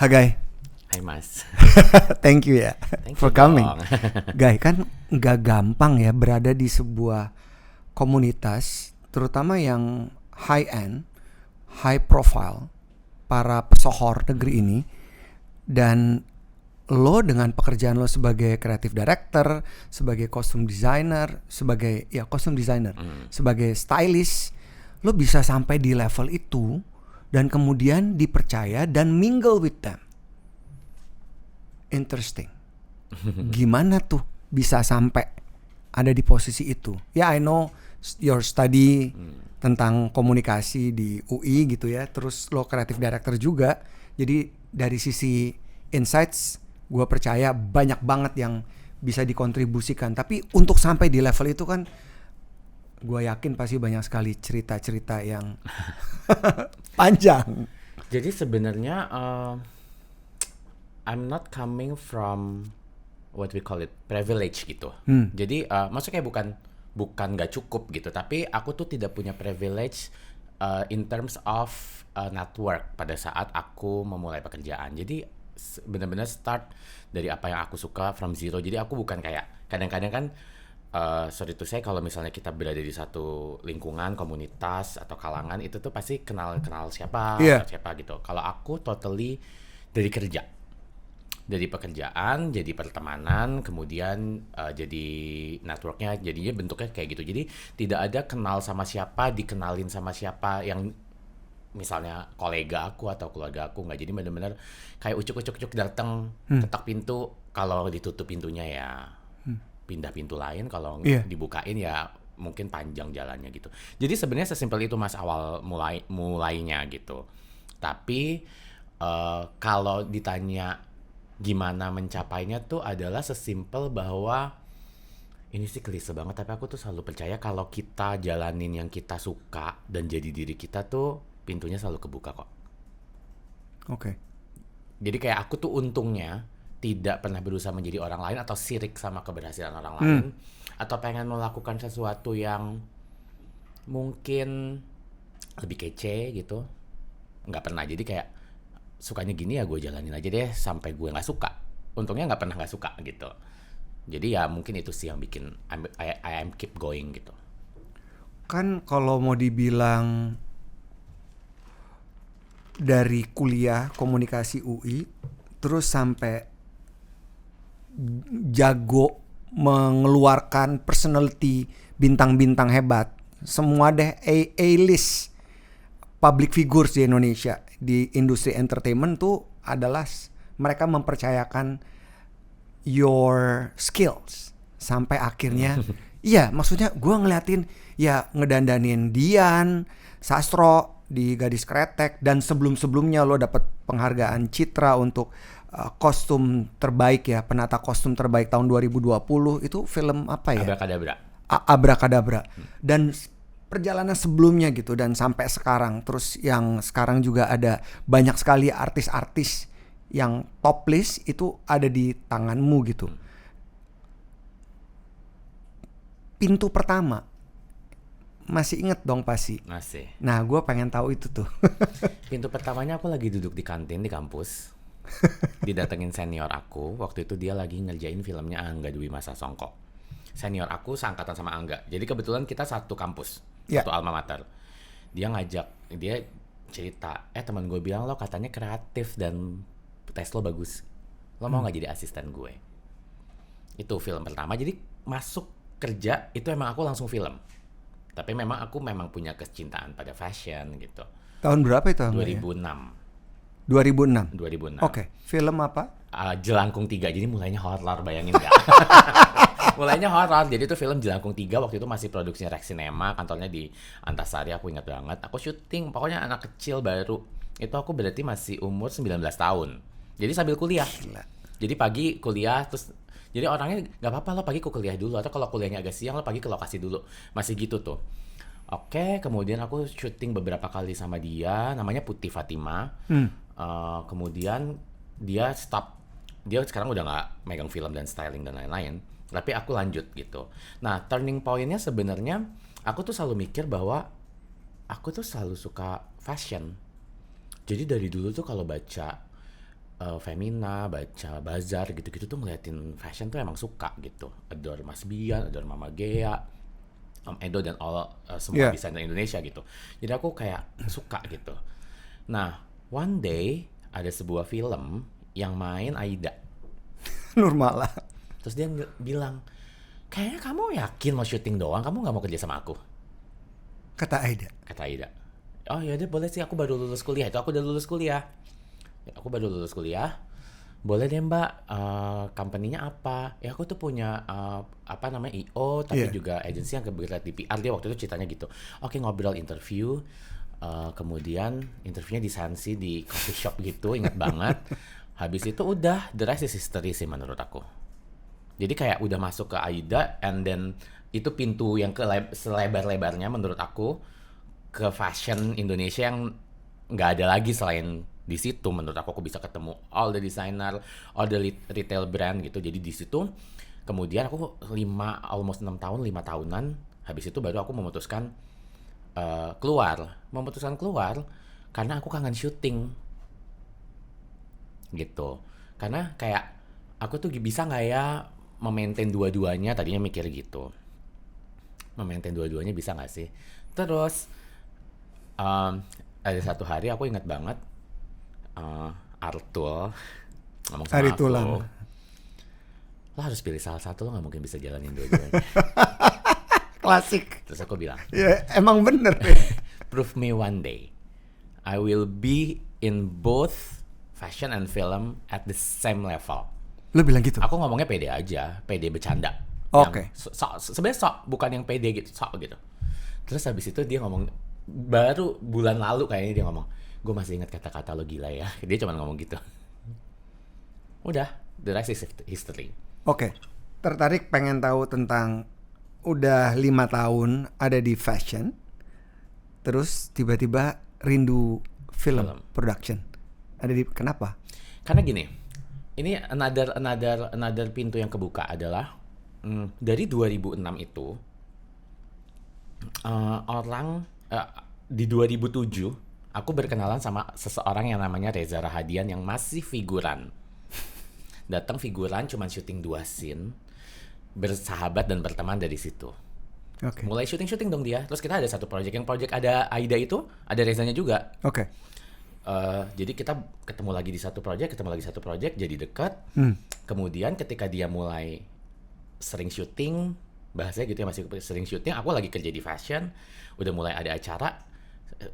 Guy. Hai Mas. Thank you ya Thank for you coming. dong. Guy, kan nggak gampang ya berada di sebuah komunitas, terutama yang high end, high profile, para pesohor negeri ini, dan lo dengan pekerjaan lo sebagai creative director, sebagai costume designer, sebagai stylist, lo bisa sampai di level itu dan kemudian dipercaya dan mingle with them. Interesting. Gimana tuh bisa sampai ada di posisi itu? Ya, I know your study tentang komunikasi di UI gitu ya. Terus lo creative director juga. Jadi dari sisi insights, gue percaya banyak banget yang bisa dikontribusikan. Tapi untuk sampai di level itu kan, gue yakin pasti banyak sekali cerita-cerita yang panjang. Jadi sebenarnya I'm not coming from what we call it privilege gitu. Jadi maksudnya bukan nggak cukup gitu, tapi aku tuh tidak punya privilege in terms of network pada saat aku memulai pekerjaan. Jadi benar-benar start dari apa yang aku suka from zero. Jadi aku bukan kayak kadang-kadang kan sorry to say, kalau misalnya kita berada di satu lingkungan, komunitas atau kalangan, itu tuh pasti kenal siapa gitu. Kalau aku totally dari kerja. Dari pekerjaan, jadi pertemanan, kemudian jadi networknya, jadinya bentuknya kayak gitu. Jadi tidak ada kenal sama siapa, dikenalin sama siapa yang misalnya kolega aku atau keluarga aku, nggak. Jadi benar-benar kayak ucuk datang, ketok pintu, kalau ditutup pintunya ya pindah pintu lain, kalau dibukain ya mungkin panjang jalannya gitu. Jadi sebenarnya sesimpel itu Mas awal mulainya gitu. Tapi kalau ditanya gimana mencapainya tuh adalah sesimpel bahwa ini sih klise banget, tapi aku tuh selalu percaya kalau kita jalanin yang kita suka dan jadi diri kita tuh pintunya selalu kebuka kok. Oke. Jadi kayak aku tuh untungnya tidak pernah berusaha menjadi orang lain atau sirik sama keberhasilan orang lain, atau pengen melakukan sesuatu yang mungkin lebih kece gitu. Nggak pernah. Jadi kayak sukanya gini ya gue jalanin aja deh sampai gue nggak suka. Untungnya nggak pernah nggak suka gitu. Jadi ya mungkin itu sih yang bikin I am keep going gitu. Kan kalau mau dibilang dari kuliah komunikasi UI terus sampai jago mengeluarkan personality bintang-bintang hebat, semua deh A-list public figures di Indonesia di industri entertainment tuh adalah mereka mempercayakan your skills sampai akhirnya iya, maksudnya gue ngeliatin ya ngedandanin Dian Sastro di Gadis Kretek, dan sebelum-sebelumnya lo dapet penghargaan Citra untuk kostum terbaik ya, penata kostum terbaik tahun 2020. Itu film apa ya? Abrakadabra. Dan perjalanan sebelumnya gitu, dan sampai sekarang. Terus yang sekarang juga ada banyak sekali artis-artis yang top list itu ada di tanganmu gitu. Pintu pertama masih inget dong pasti? Masih. Nah, gue pengen tahu itu tuh. Pintu pertamanya aku lagi duduk di kantin di kampus. Didatengin senior aku. Waktu itu dia lagi ngerjain filmnya Angga Dwi Masa Songko. Senior aku seangkatan sama Angga. Jadi kebetulan kita satu kampus, satu alma mater. Dia cerita, teman gue bilang lo katanya kreatif dan tes lo bagus. Lo mau nggak jadi asisten gue? Itu film pertama. Jadi masuk kerja itu emang aku langsung film. Tapi aku punya kecintaan pada fashion gitu. Tahun berapa itu? 2006. Oke. Film apa? Jelangkung 3. Jadi mulainya horror, bayangin nggak? Mulainya horror. Jadi itu film Jelangkung 3 waktu itu masih produksinya Rex Cinema, kantornya di Antasari, aku ingat banget. Aku syuting, pokoknya anak kecil baru. Itu aku berarti masih umur 19 tahun. Jadi sambil kuliah. Gila. Jadi pagi kuliah, terus jadi orangnya nggak apa-apa lo pagi ke kuliah dulu, atau kalau kuliahnya agak siang lo pagi ke lokasi dulu, masih gitu tuh. Oke, kemudian aku syuting beberapa kali sama dia, namanya Putih Fatima. Kemudian dia stop, dia sekarang udah nggak megang film dan styling dan lain-lain, tapi aku lanjut gitu. Nah, turning point-nya sebenarnya aku tuh selalu mikir bahwa aku tuh selalu suka fashion. Jadi dari dulu tuh kalau baca Femina, baca Bazar gitu-gitu tuh ngeliatin fashion tuh emang suka gitu. Adore Mas Bian, adore Mama Gea, Om Edo dan semua desainer Indonesia gitu. Jadi aku kayak suka gitu. Nah, one day ada sebuah film yang main Aida. Nurmala. Terus dia bilang, kayaknya kamu yakin mau syuting doang, kamu nggak mau kerja sama aku? Kata Aida. Kata Aida. Oh ya deh boleh sih, aku baru lulus kuliah. Itu aku udah lulus kuliah. Aku baru lulus kuliah. Boleh deh mbak, company-nya apa? Ya aku tuh punya apa namanya I.O. tapi juga agensi yang bergerak di PR. Dia waktu itu ceritanya gitu. Oke, ngobrol interview. Kemudian interviewnya di Sansi di coffee shop gitu, ingat banget. Habis itu udah the rest is history sih menurut aku. Jadi kayak udah masuk ke Aida, and then itu pintu yang selebar-lebarnya menurut aku ke fashion Indonesia yang nggak ada lagi selain di situ. Menurut aku bisa ketemu all the designer, all the retail brand gitu. Jadi di situ kemudian aku almost 6 tahun, 5 tahunan. Habis itu baru aku memutuskan keluar karena aku kangen syuting gitu. Karena kayak aku tuh bisa nggak ya memaintain dua-duanya, tadinya mikir gitu. Memaintain dua-duanya bisa nggak sih? Terus ada satu hari aku ingat banget Artul ngomong sama aku, lo harus pilih salah satu, lo nggak mungkin bisa jalanin dua-duanya. Klasik. Terus aku bilang, ya emang bener. prove me one day I will be in both fashion and film at the same level. Lo bilang gitu? Aku ngomongnya pede aja, pede bercanda. Oke. Sebenarnya sok, bukan yang pede gitu, sok gitu. Terus habis itu dia ngomong, baru bulan lalu kayaknya dia ngomong, gue masih ingat kata-kata lo gila ya. Dia cuma ngomong gitu. Udah, the rest is history. Oke. Tertarik pengen tahu tentang udah 5 tahun ada di fashion, terus tiba-tiba rindu film production. Kenapa? Karena gini, ini another pintu yang kebuka adalah dari 2006 itu di 2007 aku berkenalan sama seseorang yang namanya Reza Rahadian yang masih figuran. Datang figuran cuman syuting 2 scene, bersahabat dan berteman dari situ. Okay. Mulai syuting dong dia. Terus kita ada satu project, yang project ada Aida itu, ada Rezanya juga. Oke. Jadi kita ketemu lagi di satu project, jadi dekat. Kemudian ketika dia mulai sering syuting, bahasanya gitu ya, masih sering syuting, aku lagi kerja di fashion, udah mulai ada acara.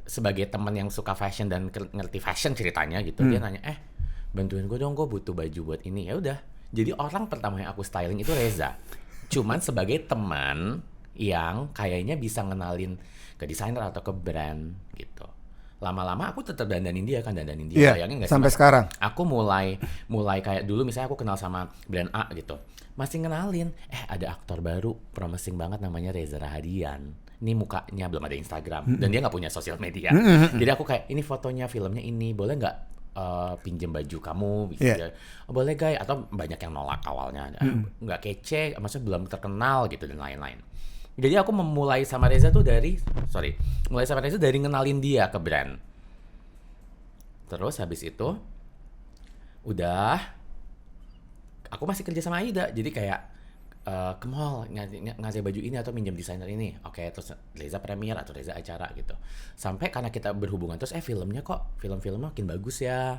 Sebagai teman yang suka fashion dan ngerti fashion ceritanya gitu, dia nanya, bantuin gue dong, gue butuh baju buat ini. Ya udah. Jadi orang pertama yang aku styling itu Reza. Cuman sebagai teman yang kayaknya bisa ngenalin ke desainer atau ke brand gitu. Lama-lama aku tetap dandanin dia. Bayangin nggak sih? Sampai sekarang. Aku mulai kayak dulu misalnya aku kenal sama brand A gitu. Masih ngenalin, ada aktor baru promising banget namanya Reza Rahadian. Ini mukanya belum ada Instagram dan dia nggak punya sosial media. Jadi aku kayak, ini fotonya, filmnya ini, boleh nggak pinjem baju kamu gitu ya. Boleh guys, atau banyak yang nolak awalnya, nggak kece, maksudnya belum terkenal gitu dan lain-lain. Jadi aku mulai sama Reza dari ngenalin dia ke brand. Terus habis itu udah aku masih kerja sama Aida, jadi kayak ke mall ngasih baju ini atau minjem desainer ini. Oke, terus Reza premier atau Reza acara gitu. Sampai karena kita berhubungan terus filmnya kok film-filmnya makin bagus ya.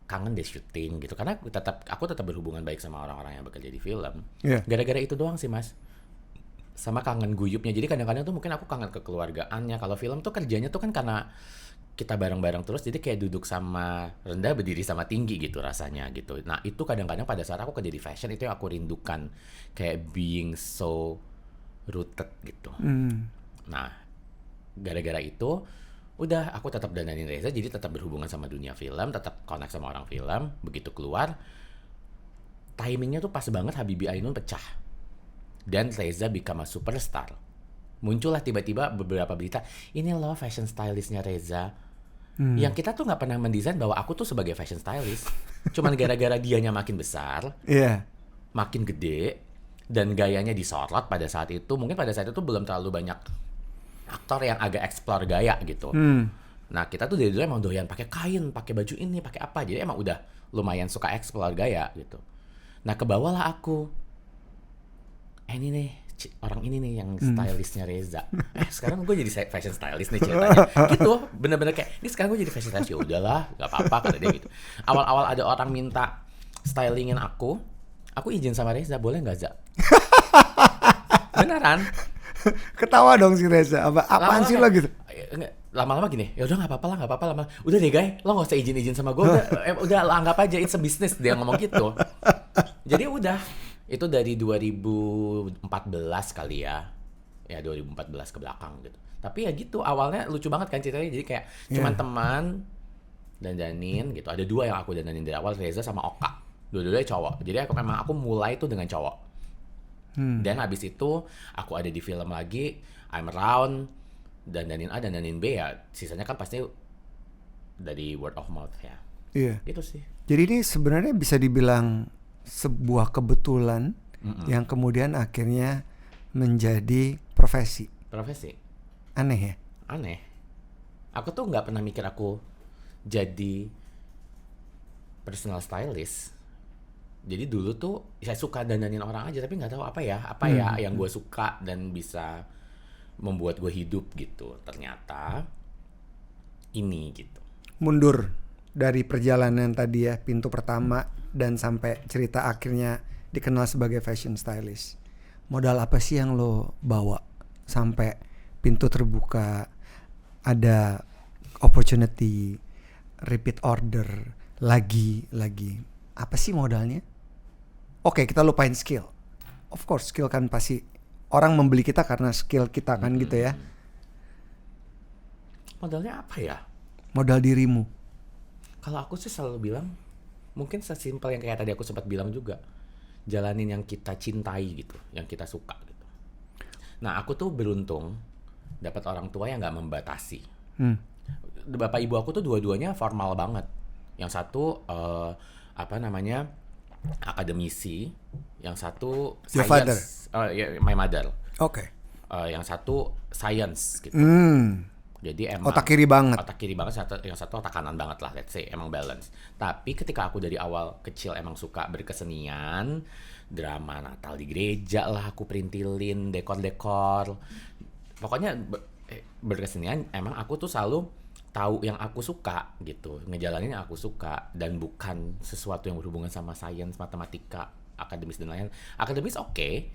Kangen deh syuting gitu. Karena aku tetap berhubungan baik sama orang-orang yang bekerja di film. Yeah. Gara-gara itu doang sih, Mas. Sama kangen guyupnya. Jadi kadang-kadang tuh mungkin aku kangen kekeluargaannya. Kalau film tuh kerjanya tuh kan karena kita bareng-bareng terus, jadi kayak duduk sama rendah berdiri sama tinggi gitu rasanya gitu. Nah itu kadang-kadang pada saat aku kerja di fashion itu yang aku rindukan, kayak being so rooted gitu. Nah gara-gara itu udah aku tetap dandanin Reza, jadi tetap berhubungan sama dunia film, tetap connect sama orang film. Begitu keluar timingnya tuh pas banget Habibie Ainun pecah dan Reza become a superstar. Muncullah tiba-tiba beberapa berita, ini loh fashion stylistnya Reza. Yang kita tuh gak pernah mendesain bahwa aku tuh sebagai fashion stylist. Cuman gara-gara dianya makin besar, makin gede, dan gayanya disorot pada saat itu. Mungkin pada saat itu belum terlalu banyak aktor yang agak explore gaya gitu. Nah kita tuh dari dulu emang doyan pakai kain, pakai baju ini, pakai apa. Jadi emang udah lumayan suka explore gaya gitu. Nah kebawalah aku. Ini nih orang ini nih yang stylistnya Reza. Sekarang gue jadi fashion stylist nih ceritanya. Gitu, bener-bener kayak ini sekarang gue jadi fashion stylist. Ya udahlah, nggak apa-apa kata dia gitu. Awal-awal ada orang minta stylingin aku izin sama Reza, boleh nggak Za? Beneran. Ketawa dong si Reza. Apaan sih lo gitu? Lama-lama gini, ya udah nggak apa-apa lama. Udah deh guys, lo nggak usah izin sama gue. Udah lo anggap aja it's a business, dia ngomong gitu. Jadi udah. Itu dari 2014 kali ya 2014 ke belakang gitu. Tapi ya gitu awalnya lucu banget kan ceritanya. Jadi kayak cuman teman dandanin gitu. Ada 2 yang aku dandanin dari awal, Reza sama Oka. Dua-duanya cowok. Jadi aku mulai tuh dengan cowok. Dan habis itu aku ada di film lagi, I'm Around, dandanin A, dandanin B ya. Sisanya kan pasti dari word of mouth ya. Iya. Gitu sih. Jadi ini sebenarnya bisa dibilang sebuah kebetulan yang kemudian akhirnya menjadi profesi. Aneh ya? Aneh. Aku tuh nggak pernah mikir aku jadi personal stylist. Jadi dulu tuh saya suka dandanin orang aja, tapi nggak tahu apa ya yang gue suka dan bisa membuat gue hidup gitu. Ternyata ini gitu. Mundur dari perjalanan tadi ya, pintu pertama dan sampai cerita akhirnya dikenal sebagai fashion stylist. Modal apa sih yang lo bawa sampai pintu terbuka, ada opportunity, repeat order, lagi. Apa sih modalnya? Oke, kita lupain skill. Of course, skill kan pasti orang membeli kita karena skill kita kan gitu ya. Modalnya apa ya? Modal dirimu. Kalau aku sih selalu bilang, mungkin sesimpel yang kayak tadi aku sempat bilang juga, jalanin yang kita cintai gitu, yang kita suka gitu. Nah aku tuh beruntung dapat orang tua yang nggak membatasi. Bapak ibu aku tuh dua-duanya formal banget. Yang satu akademisi, yang satu science. My mother. Oke. Yang satu science gitu. Jadi emang otak kiri banget, yang satu otak kanan banget lah, let's say, emang balance. Tapi ketika aku dari awal kecil emang suka berkesenian, drama Natal di gereja lah aku perintilin, dekor-dekor. Pokoknya berkesenian, emang aku tuh selalu tahu yang aku suka gitu, ngejalanin yang aku suka, dan bukan sesuatu yang berhubungan sama sains, matematika, akademis dan lain-lain. Akademis oke,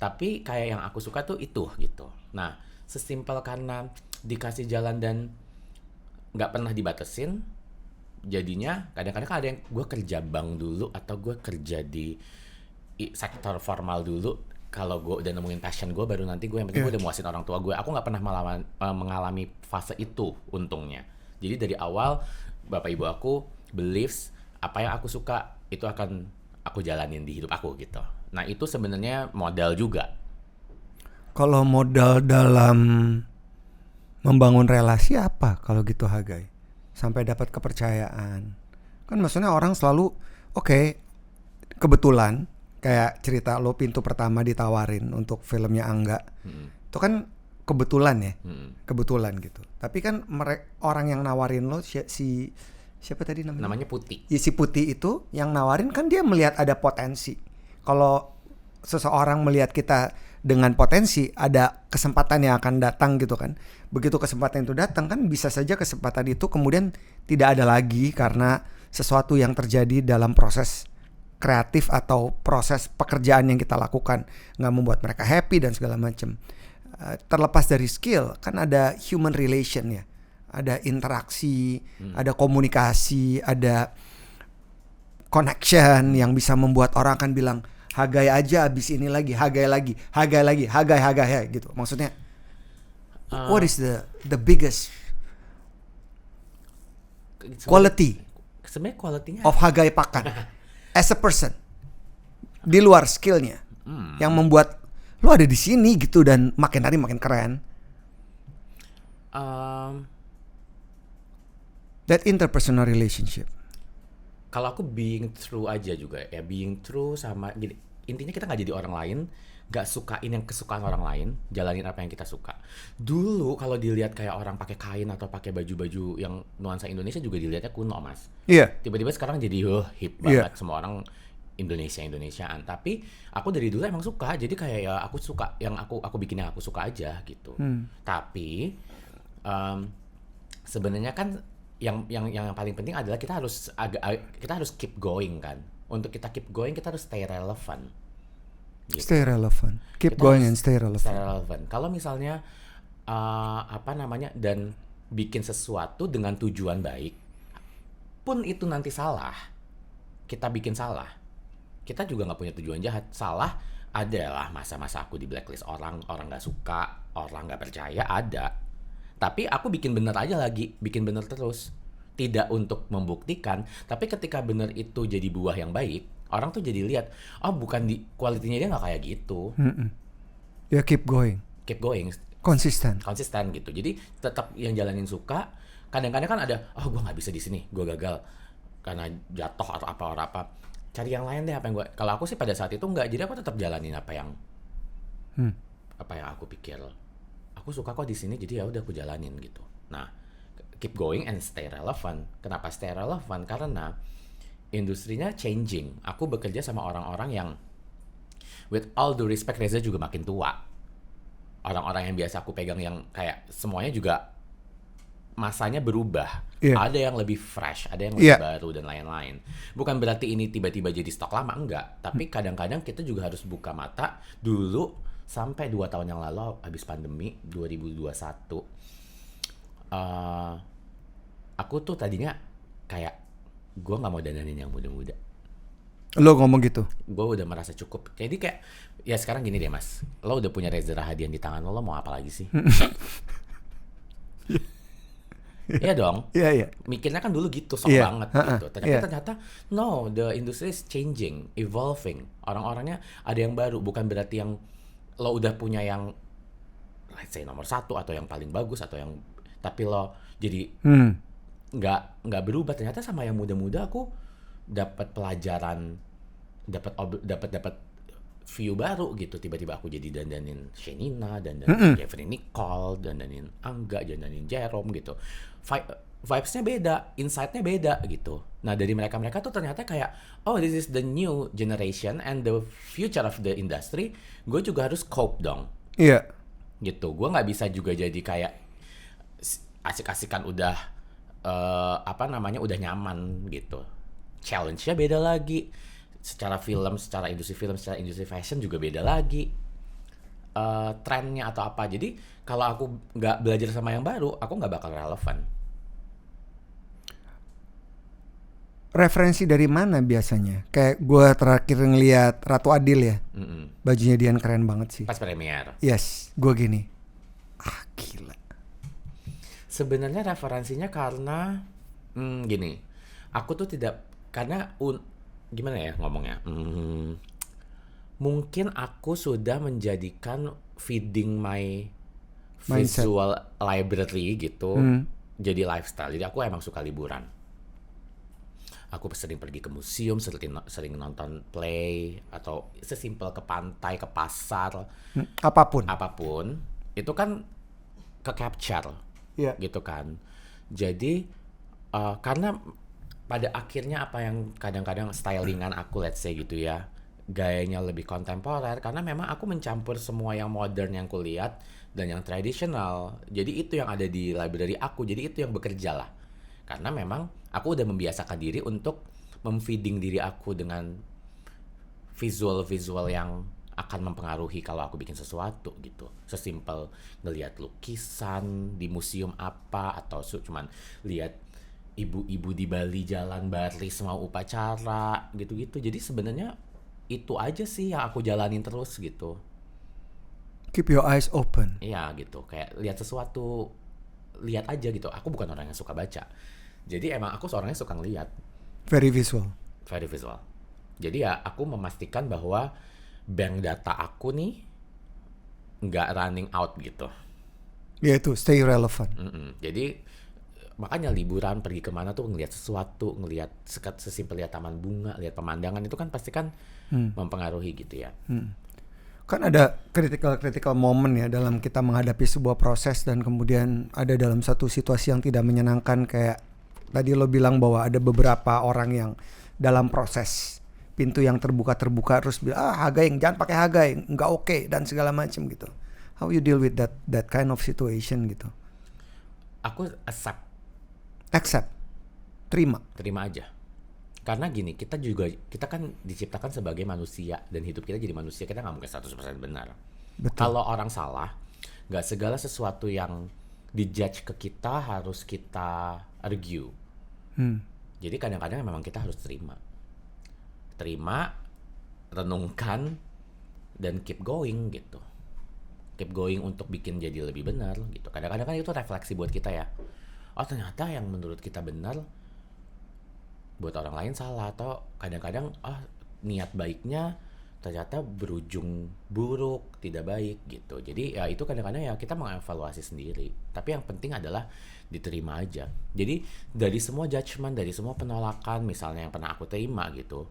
tapi kayak yang aku suka tuh itu gitu. Nah, sesimpel karena dikasih jalan dan nggak pernah dibatesin, jadinya kadang-kadang ada yang gue kerja bank dulu atau gue kerja di sektor formal dulu. Kalau gue udah nemuin passion gue, baru nanti gue yang penting gue udah muasin orang tua gue. Aku nggak pernah mengalami fase itu untungnya. Jadi dari awal bapak ibu aku believes apa yang aku suka itu akan aku jalanin di hidup aku gitu. Nah itu sebenarnya modal juga. Kalau modal dalam membangun relasi apa kalau gitu Hagai? Sampai dapat kepercayaan. Kan maksudnya orang selalu kebetulan kayak cerita lo pintu pertama ditawarin untuk filmnya Angga. Itu kan kebetulan ya. Kebetulan gitu. Tapi kan orang yang nawarin lo siapa tadi namanya? Namanya Putih. Ya, si Putih itu yang nawarin kan dia melihat ada potensi. Kalau seseorang melihat kita dengan potensi, ada kesempatan yang akan datang gitu kan. Begitu kesempatan itu datang kan bisa saja kesempatan itu kemudian tidak ada lagi karena sesuatu yang terjadi dalam proses kreatif atau proses pekerjaan yang kita lakukan nggak membuat mereka happy dan segala macam. Terlepas dari skill kan ada human relation ya, ada interaksi, ada komunikasi, ada connection yang bisa membuat orang akan bilang Hagai aja abis ini lagi, Hagai gitu. Maksudnya what is the biggest quality sebenarnya quality-nya of Hagai Pakan as a person di luar skillnya yang membuat lo ada di sini gitu dan makin hari makin keren? That interpersonal relationship. Kalau aku being true aja juga ya, being true sama gini, intinya kita nggak jadi orang lain, gak sukain yang kesukaan orang lain, jalanin apa yang kita suka. Dulu kalau dilihat kayak orang pakai kain atau pakai baju-baju yang nuansa Indonesia juga dilihatnya kuno, Mas. Iya. Tiba-tiba sekarang jadi hip banget, semua orang Indonesiaan. Tapi aku dari dulu emang suka, jadi kayak ya aku suka yang aku bikin yang aku suka aja gitu. Tapi sebenarnya kan yang paling penting adalah kita harus keep going kan. Untuk kita keep going kita harus stay relevant. Gitu. Stay relevant. Keep Kita going harus and stay relevant. Stay relevant. Kalau misalnya dan bikin sesuatu dengan tujuan baik, pun itu nanti salah, kita bikin salah. Kita juga nggak punya tujuan jahat. Salah adalah masa-masa aku di blacklist orang nggak suka, orang nggak percaya ada. Tapi aku bikin bener aja lagi, bikin bener terus. Tidak untuk membuktikan, tapi ketika bener itu jadi buah yang baik, orang tuh jadi lihat, bukan di kualitinya dia nggak kayak gitu. Ya keep going. Keep going. Konsisten gitu. Jadi tetap yang jalanin suka. Kadang-kadang kan ada, gue nggak bisa di sini, gue gagal karena jatuh atau apa. Cari yang lain deh apa yang gue. Kalau aku sih pada saat itu nggak, jadi aku tetap jalanin apa yang aku pikir. Aku suka kok di sini, jadi ya udah aku jalanin gitu. Nah, keep going and stay relevant. Kenapa stay relevant? Karena industrinya changing. Aku bekerja sama orang-orang yang with all due respect, Reza juga makin tua. Orang-orang yang biasa aku pegang yang kayak semuanya juga masanya berubah. Ada yang lebih fresh, ada yang lebih baru dan lain-lain. Bukan berarti ini tiba-tiba jadi stok lama, enggak. Tapi kadang-kadang kita juga harus buka mata. Dulu sampai 2 tahun yang lalu habis pandemi 2021, aku tuh tadinya kayak gue nggak mau dandanin yang muda-muda. Lo ngomong gitu? Gue udah merasa cukup. Jadi kayak ya sekarang gini deh Mas, lo udah punya Reza Rahadian di tangan lo mau apa lagi sih? Iya dong. Iya. Mikirnya kan dulu gitu, sok banget gitu. Ternyata no, the industry is changing, evolving. Orang-orangnya ada yang baru. Bukan berarti yang lo udah punya yang let's say nomor 1 atau yang paling bagus atau yang, tapi lo jadi nggak berubah. Ternyata sama yang muda-muda aku dapat pelajaran, dapat view baru gitu. Tiba-tiba aku jadi dandanin Shenina, dandanin Jeffrey Nicole, dandanin Angga, dandanin Jerome gitu. Vibes-nya beda, insight-nya beda gitu. Nah dari mereka tuh ternyata kayak, this is the new generation and the future of the industry. Gue juga harus cope dong. Iya. Gitu. Gue nggak bisa juga jadi kayak asik-asikan udah udah nyaman gitu. Challenge-nya beda lagi. Secara film, secara industri fashion juga beda lagi. Trennya atau apa. Jadi kalau aku nggak belajar sama yang baru, aku nggak bakal relevan. Referensi dari mana biasanya? Kayak gue terakhir ngeliat Ratu Adil ya. Bajunya Dian keren banget sih. Pas premier. Yes, gue gini. Gila. Sebenarnya referensinya karena gini. Aku tuh tidak, karena gimana ya ngomongnya? Mungkin aku sudah menjadikan feeding my visual library gitu jadi lifestyle. Jadi aku emang suka liburan. Aku sering pergi ke museum, sering nonton play, atau sesimpel ke pantai, ke pasar, apapun itu kan ke capture, gitu kan. Jadi karena pada akhirnya apa yang kadang-kadang stylingan aku, let's say gitu ya, gayanya lebih kontemporer, karena memang aku mencampur semua yang modern yang kulihat dan yang tradisional. Jadi itu yang ada di library aku, jadi itu yang bekerja lah. Karena memang aku udah membiasakan diri untuk memfeeding diri aku dengan visual yang akan mempengaruhi kalau aku bikin sesuatu gitu. Sesimpel ngelihat lukisan di museum apa, atau cuman lihat ibu-ibu di Bali jalan baris mau upacara gitu-gitu. Jadi sebenarnya itu aja sih yang aku jalanin terus gitu. Keep your eyes open. Iya gitu, kayak lihat sesuatu, lihat aja gitu. Aku bukan orang yang suka baca. Jadi emang aku seorangnya suka ngelihat. Very visual. Jadi ya aku memastikan bahwa bank data aku nih nggak running out gitu. Ya itu, stay relevant. Jadi makanya liburan pergi kemana tuh ngelihat sesuatu, ngelihat sesimpel lihat taman bunga, lihat pemandangan itu kan pasti kan mempengaruhi gitu ya. Kan ada critical moment ya dalam kita menghadapi sebuah proses, dan kemudian ada dalam satu situasi yang tidak menyenangkan, kayak tadi lo bilang bahwa ada beberapa orang yang dalam proses pintu yang terbuka terus bilang Hagaing, jangan pakai Hagaing, nggak oke dan segala macam gitu. How you deal with that kind of situation gitu? Aku Accept, terima aja. Karena gini, kita kan diciptakan sebagai manusia, dan hidup kita jadi manusia, kita nggak mungkin 100% benar. Betul. Kalau orang salah, nggak segala sesuatu yang dijudge ke kita harus kita argue. Jadi kadang-kadang memang kita harus terima, renungkan, dan keep going gitu. Keep going untuk bikin jadi lebih benar gitu. Kadang-kadang kan itu refleksi buat kita ya. Oh ternyata yang menurut kita benar buat orang lain salah, atau kadang-kadang niat baiknya ternyata berujung buruk, tidak baik gitu. Jadi ya itu kadang-kadang ya kita mengevaluasi sendiri. Tapi yang penting adalah diterima aja. Jadi dari semua judgement, dari semua penolakan misalnya yang pernah aku terima gitu,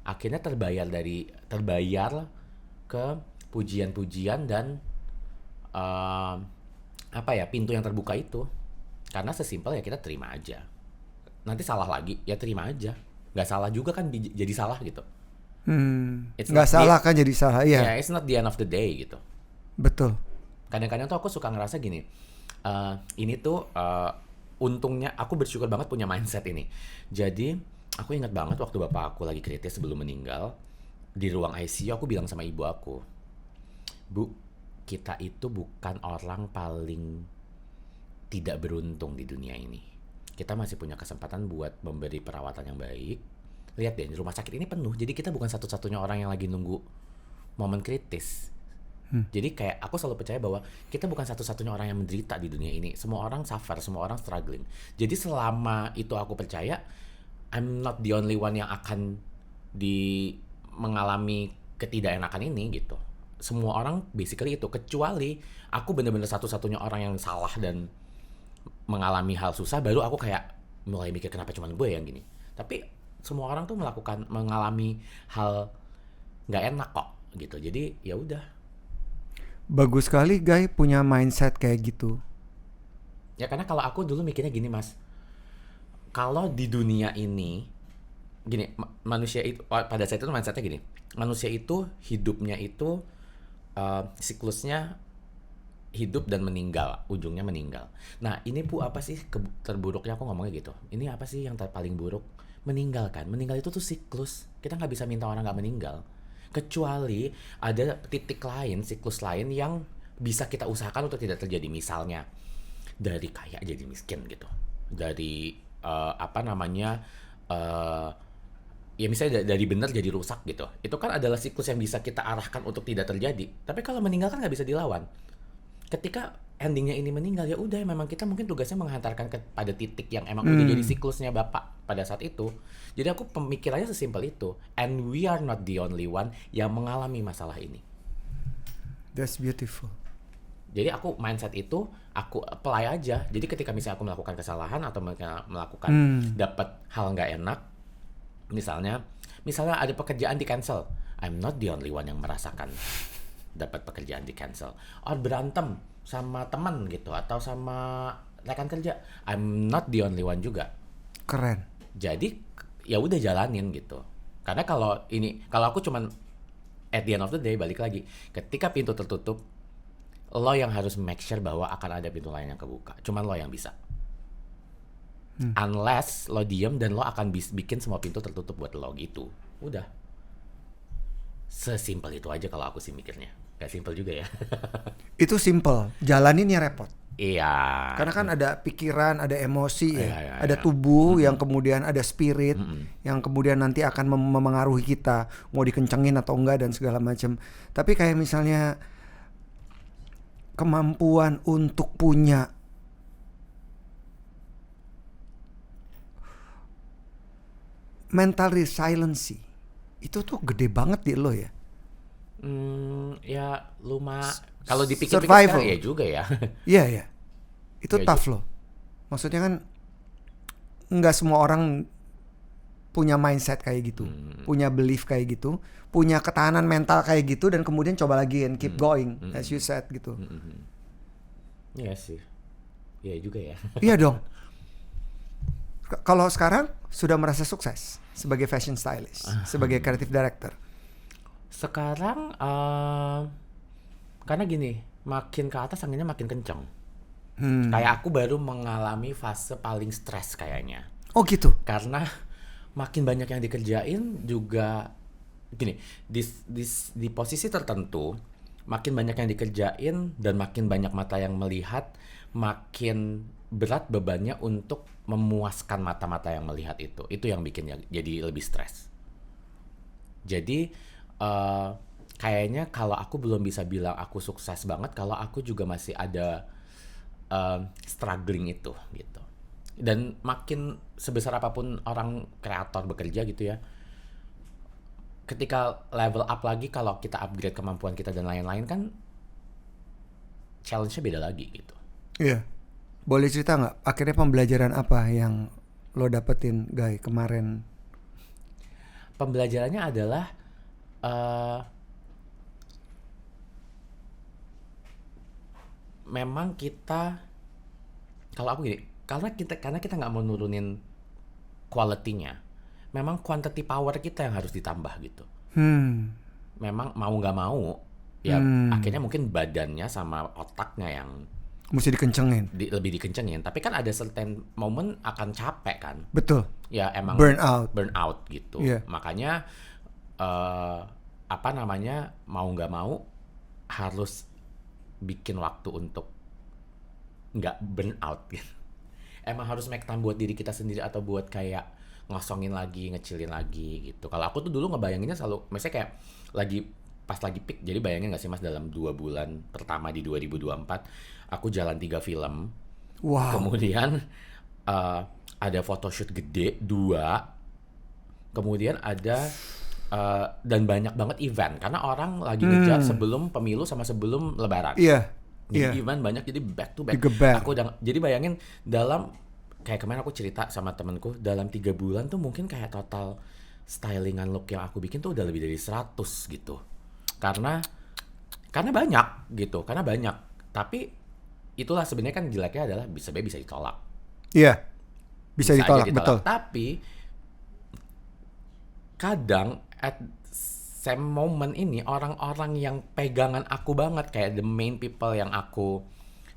akhirnya terbayar ke pujian-pujian dan pintu yang terbuka itu. Karena sesimpel ya kita terima aja. Nanti salah lagi ya terima aja, nggak salah juga kan jadi salah gitu. Nggak salah kan jadi salah ya. Yeah, it's not the end of the day gitu. Betul. Kadang-kadang tuh aku suka ngerasa gini, ini tuh untungnya aku bersyukur banget punya mindset ini. Jadi aku ingat banget waktu bapak aku lagi kritis sebelum meninggal, di ruang ICU aku bilang sama ibu aku, Bu, kita itu bukan orang paling tidak beruntung di dunia ini. Kita masih punya kesempatan buat memberi perawatan yang baik. Lihat deh, rumah sakit ini penuh. Jadi kita bukan satu-satunya orang yang lagi nunggu momen kritis. Jadi kayak aku selalu percaya bahwa kita bukan satu-satunya orang yang menderita di dunia ini. Semua orang suffer, semua orang struggling. Jadi selama itu aku percaya, I'm not the only one yang akan mengalami ketidakenakan ini gitu. Semua orang basically itu, kecuali aku benar-benar satu-satunya orang yang salah dan mengalami hal susah, baru aku kayak mulai mikir kenapa cuma gue yang gini. Tapi semua orang tuh mengalami hal nggak enak kok gitu. Jadi ya udah. Bagus sekali Guy punya mindset kayak gitu. Ya karena kalau aku dulu mikirnya gini Mas, kalau di dunia ini gini, manusia itu pada saat itu mindsetnya gini, manusia itu hidupnya itu siklusnya hidup dan meninggal, ujungnya meninggal. Nah ini apa sih terburuknya, aku ngomongnya gitu, ini apa sih yang paling buruk? Meninggal kan, meninggal itu tuh siklus, kita nggak bisa minta orang nggak meninggal, kecuali ada titik lain, siklus lain yang bisa kita usahakan untuk tidak terjadi. Misalnya dari kaya jadi miskin gitu, dari ya misalnya dari benar jadi rusak gitu, itu kan adalah siklus yang bisa kita arahkan untuk tidak terjadi. Tapi kalau meninggal kan nggak bisa dilawan. Ketika endingnya ini meninggal, ya udah, memang kita mungkin tugasnya menghantarkan pada titik yang emang udah jadi siklusnya Bapak pada saat itu. Jadi aku pemikirannya sesimpel itu, and we are not the only one yang mengalami masalah ini. That's beautiful. Jadi aku mindset itu aku apply aja. Jadi ketika misalnya aku melakukan kesalahan atau melakukan dapat hal nggak enak, misalnya ada pekerjaan di cancel, I'm not the only one yang merasakan dapat pekerjaan di cancel. Or berantem sama teman gitu atau sama rekan kerja, I'm not the only one juga. Keren. Jadi ya udah jalanin gitu. Karena kalau aku cuman at the end of the day, balik lagi, ketika pintu tertutup, lo yang harus make sure bahwa akan ada pintu lain yang kebuka. Cuman lo yang bisa. Unless lo diem dan lo akan bikin semua pintu tertutup buat lo gitu. Udah. Sesimpel itu aja kalau aku sih mikirnya. Gak simpel juga ya. Itu simple, jalaninnya repot. Iya. Karena kan ada pikiran, ada emosi ya, ada tubuh yang kemudian ada spirit yang kemudian nanti akan memengaruhi kita, mau dikencengin atau enggak dan segala macam. Tapi kayak misalnya kemampuan untuk punya mental resiliency itu tuh gede banget di lo ya. Ya lumayan. Kalau dipikir-pikir ya juga ya. Iya ya. Itu ya tough loh. Maksudnya kan nggak semua orang punya mindset kayak gitu, punya belief kayak gitu, punya ketahanan mental kayak gitu, dan kemudian coba lagi and keep going as you said gitu. Iya sih, iya juga ya. Iya dong. Kalau sekarang sudah merasa sukses sebagai fashion stylist, sebagai creative director. Sekarang karena gini, makin ke atas anginnya makin kenceng. Kayak aku baru mengalami fase paling stres kayaknya. Oh gitu. Karena makin banyak yang dikerjain juga gini, di posisi tertentu makin banyak yang dikerjain dan makin banyak mata yang melihat, makin berat bebannya untuk memuaskan mata-mata yang melihat itu. Itu yang bikin jadi lebih stres. Jadi kayaknya kalau aku belum bisa bilang aku sukses banget kalau aku juga masih ada struggling itu gitu. Dan makin sebesar apapun orang kreator bekerja gitu ya, ketika level up lagi, kalau kita upgrade kemampuan kita dan lain-lain kan challenge-nya beda lagi gitu. Iya. Boleh cerita nggak akhirnya pembelajaran apa yang lo dapetin Guy kemarin? Pembelajarannya adalah memang kita, kalau aku gini, karena kita nggak mau nurunin quality-nya, memang quantity power kita yang harus ditambah gitu. Memang mau nggak mau ya akhirnya mungkin badannya sama otaknya yang Mesti dikencengin. lebih dikencengin, tapi kan ada certain moment akan capek kan. Betul. Ya emang Burn out gitu. Yeah. Makanya mau nggak mau harus bikin waktu untuk nggak burn out gitu. Emang harus make time buat diri kita sendiri atau buat kayak ngosongin lagi, ngecilin lagi gitu. Kalau aku tuh dulu ngebayanginnya selalu, misalnya kayak pas lagi peak, jadi bayangin gak sih Mas, dalam 2 bulan pertama di 2024 aku jalan 3 film. Wow. Kemudian ada photoshoot gede 2. Kemudian ada dan banyak banget event karena orang lagi ngejar sebelum pemilu sama sebelum lebaran. Iya. Jadi event banyak, jadi back to back. Digeber. Aku jadi bayangin dalam kayak kemarin aku cerita sama temenku, dalam 3 bulan tuh mungkin kayak total stylingan look yang aku bikin tuh udah lebih dari 100 gitu. Karena banyak gitu, karena banyak. Tapi itulah sebenarnya kan jeleknya adalah bisa ditolak. Iya. Bisa Aja ditolak, betul. Tapi kadang at same moment ini orang-orang yang pegangan aku banget, kayak the main people yang aku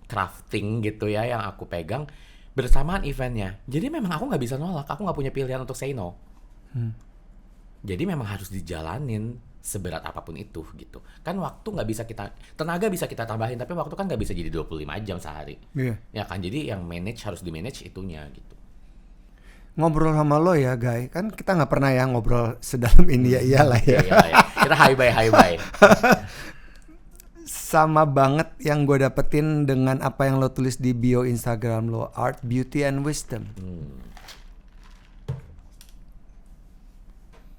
crafting gitu ya, yang aku pegang bersamaan eventnya. Jadi memang aku nggak bisa nolak, aku nggak punya pilihan untuk say no. Jadi memang harus dijalanin seberat apapun itu gitu. Kan waktu nggak bisa tenaga bisa kita tambahin, tapi waktu kan nggak bisa jadi 25 jam sehari. Iya. Ya kan, jadi yang harus di manage itunya gitu. Ngobrol sama lo ya Guy, kan kita nggak pernah ya ngobrol sedalam ini ya, iyalah ya. Kita high bye. Sama banget yang gue dapetin dengan apa yang lo tulis di bio Instagram lo, Art, Beauty, and Wisdom.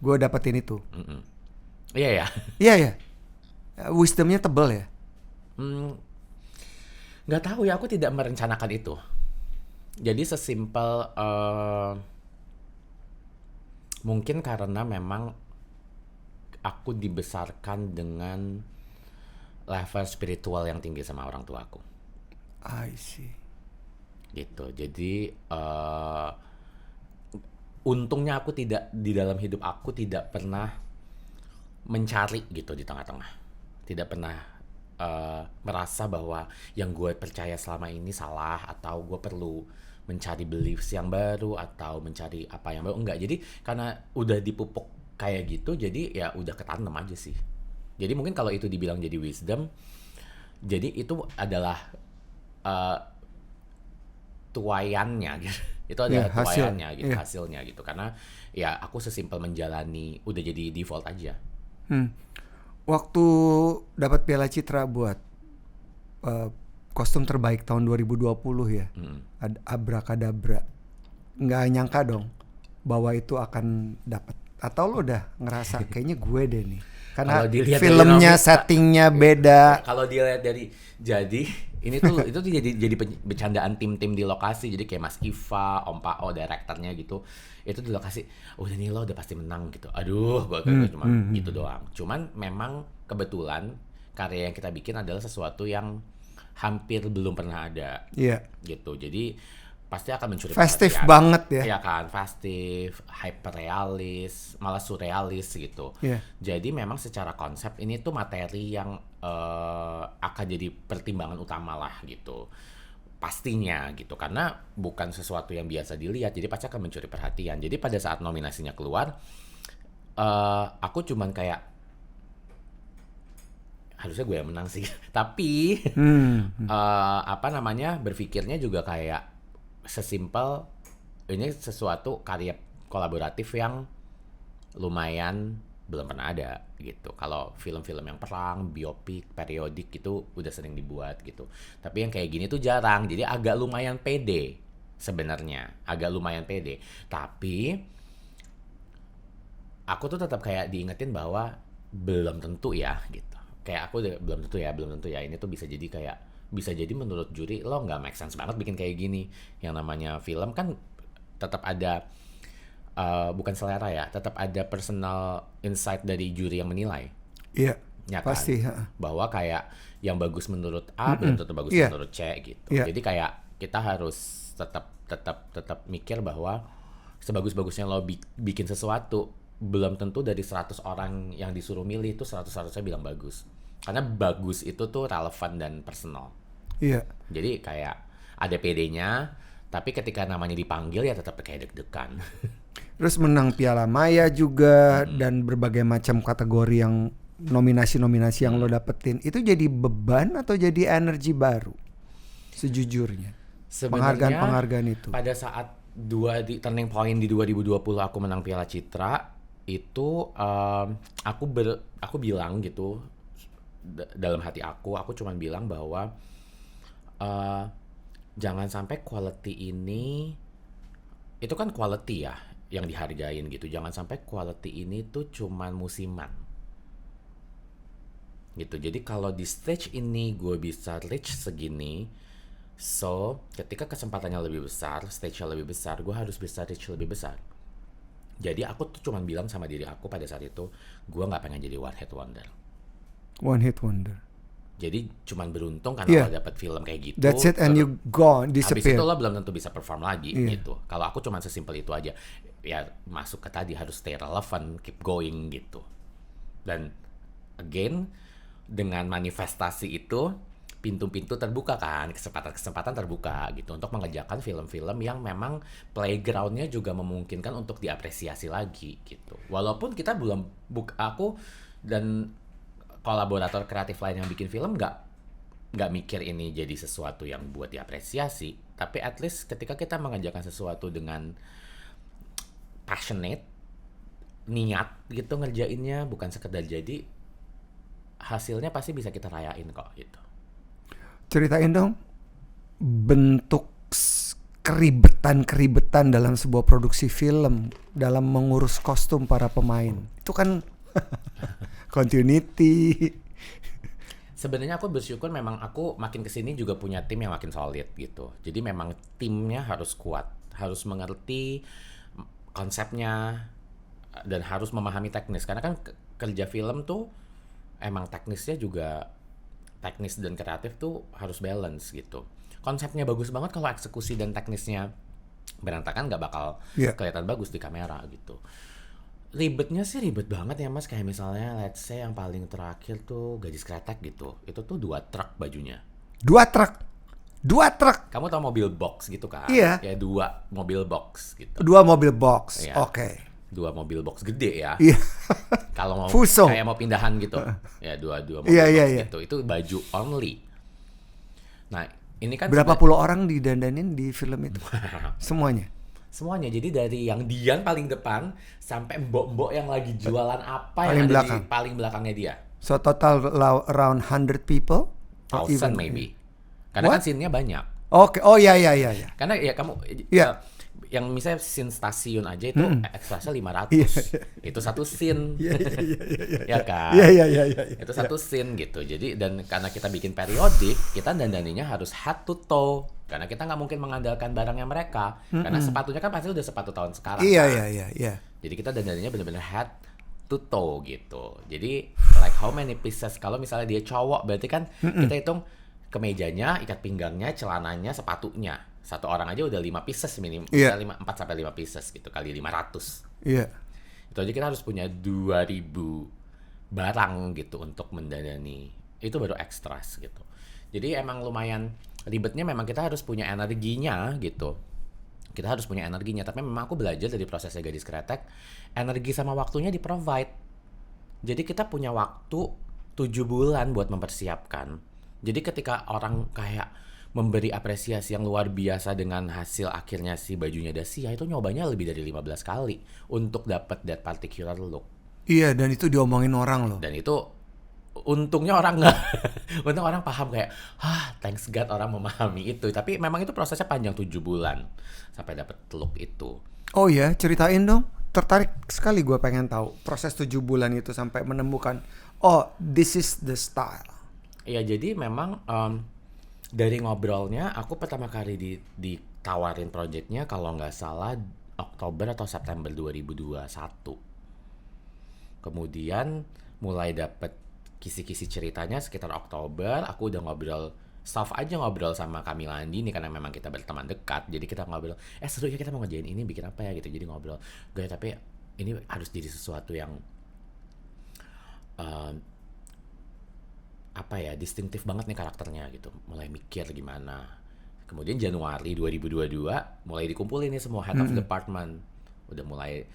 Gue dapetin itu. Iya ya. Iya ya. Wisdomnya tebel ya. Nggak tahu ya, aku tidak merencanakan itu. Jadi sesimpel mungkin karena memang aku dibesarkan dengan level spiritual yang tinggi sama orang tua aku. I see. Gitu. Jadi untungnya aku tidak, di dalam hidup aku tidak pernah mencari gitu di tengah-tengah. Tidak pernah merasa bahwa yang gue percaya selama ini salah, atau gue perlu mencari beliefs yang baru atau mencari apa yang baru. Enggak. Jadi karena udah dipupuk kayak gitu, jadi ya udah ketanam aja sih. Jadi mungkin kalau itu dibilang jadi wisdom, jadi itu adalah tuayannya gitu. Itu adalah tuayannya gitu, hasilnya gitu. Karena ya aku sesimpel menjalani, udah jadi default aja. Waktu dapat Piala Citra buat kostum terbaik tahun 2020 ya, Abrakadabra, nggak nyangka dong bahwa itu akan dapat. Atau lo udah ngerasa kayaknya gue deh nih? Karena Kalau dilihat dari filmnya Novita, settingnya beda. kalau dilihat dari jadi ini tuh itu tuh jadi bercandaan tim-tim di lokasi. Jadi kayak Mas Iva, Om Pao, direkturnya gitu. Itu di lokasi, udah nih lo udah pasti menang gitu. Aduh, gue cuma gitu doang. Cuman memang kebetulan karya yang kita bikin adalah sesuatu yang hampir belum pernah ada. Iya. Gitu. Jadi pasti akan mencuri Festif perhatian. banget ya. Iya kan, festif, hyperrealis, malah surrealis gitu. Iya. Jadi memang secara konsep ini tuh materi yang akan jadi pertimbangan utama lah gitu. Pastinya gitu, karena bukan sesuatu yang biasa dilihat, jadi pasti akan mencuri perhatian. Jadi pada saat nominasinya keluar, aku cuman kayak harusnya gue yang menang sih. Tapi berpikirnya juga kayak sesimpel ini sesuatu karya kolaboratif yang lumayan belum pernah ada gitu. Kalau film-film yang perang, biopik, periodik gitu udah sering dibuat gitu. Tapi yang kayak gini tuh jarang. Jadi agak lumayan pede sebenarnya. Agak lumayan pede. Tapi aku tuh tetap kayak diingetin bahwa belum tentu ya gitu. Kayak aku belum tentu ya. Ini tuh bisa jadi menurut juri lo nggak make sense banget bikin kayak gini. Yang namanya film kan tetap ada bukan selera ya, tetap ada personal insight dari juri yang menilai. Iya. Ya kan? Pasti. Bahwa kayak yang bagus menurut A belum tentu bagus menurut C gitu. Jadi kayak kita harus tetap mikir bahwa sebagus-bagusnya lo bikin sesuatu, belum tentu dari 100 orang yang disuruh milih itu 100-100-nya bilang bagus. Karena bagus itu tuh relevan dan personal. Iya. Jadi kayak ada PD-nya, tapi ketika namanya dipanggil ya tetap kayak deg-degan. Terus menang Piala Maya juga dan berbagai macam kategori yang nominasi-nominasi yang lo dapetin. Itu jadi beban atau jadi energi baru? Sejujurnya. Penghargaan-penghargaan itu. Pada saat turning point di 2020 aku menang Piala Citra, itu aku bilang gitu dalam hati aku cuman bilang bahwa jangan sampai quality ini, itu kan quality ya yang dihargain gitu. Jangan sampai quality ini tuh cuman musiman gitu. Jadi kalau di stage ini gue bisa reach segini, so ketika kesempatannya lebih besar, stage-nya lebih besar, gue harus bisa reach lebih besar. Jadi aku tuh cuman bilang sama diri aku pada saat itu, gue gak pengen jadi one hit wonder. One hit wonder. Jadi cuman beruntung karena lo dapet film kayak gitu. That's it and you gone, disappear. Habis itu lo belum tentu bisa perform lagi gitu. Kalau aku cuman sesimpel itu aja. Ya masuk ke tadi harus stay relevant, keep going gitu. Dan again, dengan manifestasi itu, pintu-pintu terbuka kan, kesempatan-kesempatan terbuka gitu untuk mengerjakan film-film yang memang playground-nya juga memungkinkan untuk diapresiasi lagi gitu. Walaupun kita belum, aku dan kolaborator kreatif lain yang bikin film nggak mikir ini jadi sesuatu yang buat diapresiasi, tapi at least ketika kita mengerjakan sesuatu dengan passionate, niat gitu ngerjainnya, bukan sekedar jadi, hasilnya pasti bisa kita rayain kok gitu. Ceritain dong bentuk keribetan dalam sebuah produksi film, dalam mengurus kostum para pemain. Itu kan continuity. Sebenarnya aku bersyukur memang aku makin kesini juga punya tim yang makin solid gitu. Jadi memang timnya harus kuat, harus mengerti konsepnya dan harus memahami teknis. Karena kan kerja film tuh emang teknisnya juga, teknis dan kreatif tuh harus balance gitu. Konsepnya bagus banget, kalau eksekusi dan teknisnya berantakan nggak bakal kelihatan bagus di kamera gitu. Ribetnya sih ribet banget ya mas, kayak misalnya let's say yang paling terakhir tuh Gadis Kretek gitu, itu tuh 2 truk bajunya. 2 truk. Kamu tau mobil box gitu kan? Iya. Ya 2 mobil box gitu. 2 mobil box, Iya. Oke. 2 mobil box gede ya. Iya. Kalau mau Fuso. kayak mau pindahan gitu, ya 2 mobil Iya, box iya, iya. gitu. Itu baju only. Nah ini kan Berapa puluh orang didandanin di film itu? Semuanya. Semuanya, jadi dari yang Dian paling depan sampai mbok-mbok yang lagi jualan apa Paling yang belakang. ada di paling belakangnya dia. So total around 100 people? Or 1000 even- maybe. Karena What? kan scene-nya banyak. Oke, oh ya. Karena ya kamu Iya. yang misalnya scene stasiun aja itu ekstrasnya 500. Itu satu scene. Ya kan? Iya. Itu satu scene gitu. Jadi dan karena kita bikin periodik, kita dandaninya harus head to toe. Karena kita nggak mungkin mengandalkan barangnya mereka. Karena sepatunya kan pasti udah sepatu tahun sekarang. Iya. Jadi kita dandaninya benar-benar head to toe gitu. Jadi like how many pieces, kalau misalnya dia cowok berarti kan kita hitung kemejanya, ikat pinggangnya, celananya, sepatunya. Satu orang aja udah 5 pieces minimal, 4 sampai 5 pieces gitu kali 500. Iya. Itu aja kita harus punya 2000 barang gitu untuk mendandani. Itu baru ekstras gitu. Jadi emang lumayan ribetnya, memang kita harus punya energinya gitu. Kita harus punya energinya, tapi memang aku belajar dari prosesnya Gadis Kretek, energi sama waktunya di-provide. Jadi kita punya waktu 7 bulan buat mempersiapkan. Jadi ketika orang kayak memberi apresiasi yang luar biasa dengan hasil akhirnya si bajunya Dacia, itu nyobanya lebih dari 15 kali untuk dapat that particular look. Iya, dan itu diomongin orang loh. Dan itu untungnya orang nggak, untung orang paham kayak, thanks God orang memahami itu. Tapi memang itu prosesnya panjang 7 bulan sampai dapat look itu. Oh ya, ceritain dong. Tertarik sekali gue pengen tahu proses 7 bulan itu sampai menemukan, oh this is the style. Iya, jadi memang dari ngobrolnya, aku pertama kali ditawarin projectnya kalau nggak salah Oktober atau September 2021. Kemudian mulai dapet kisi-kisi ceritanya sekitar Oktober. Aku udah ngobrol sama Camilla Andini karena memang kita berteman dekat. Jadi kita ngobrol, seru ya kita mau ngerjain ini, bikin apa ya gitu. Jadi ngobrol, tapi ini harus jadi sesuatu yang distintif banget nih karakternya gitu. Mulai mikir gimana. Kemudian Januari 2022 mulai dikumpulin nih semua head of department. Udah mulai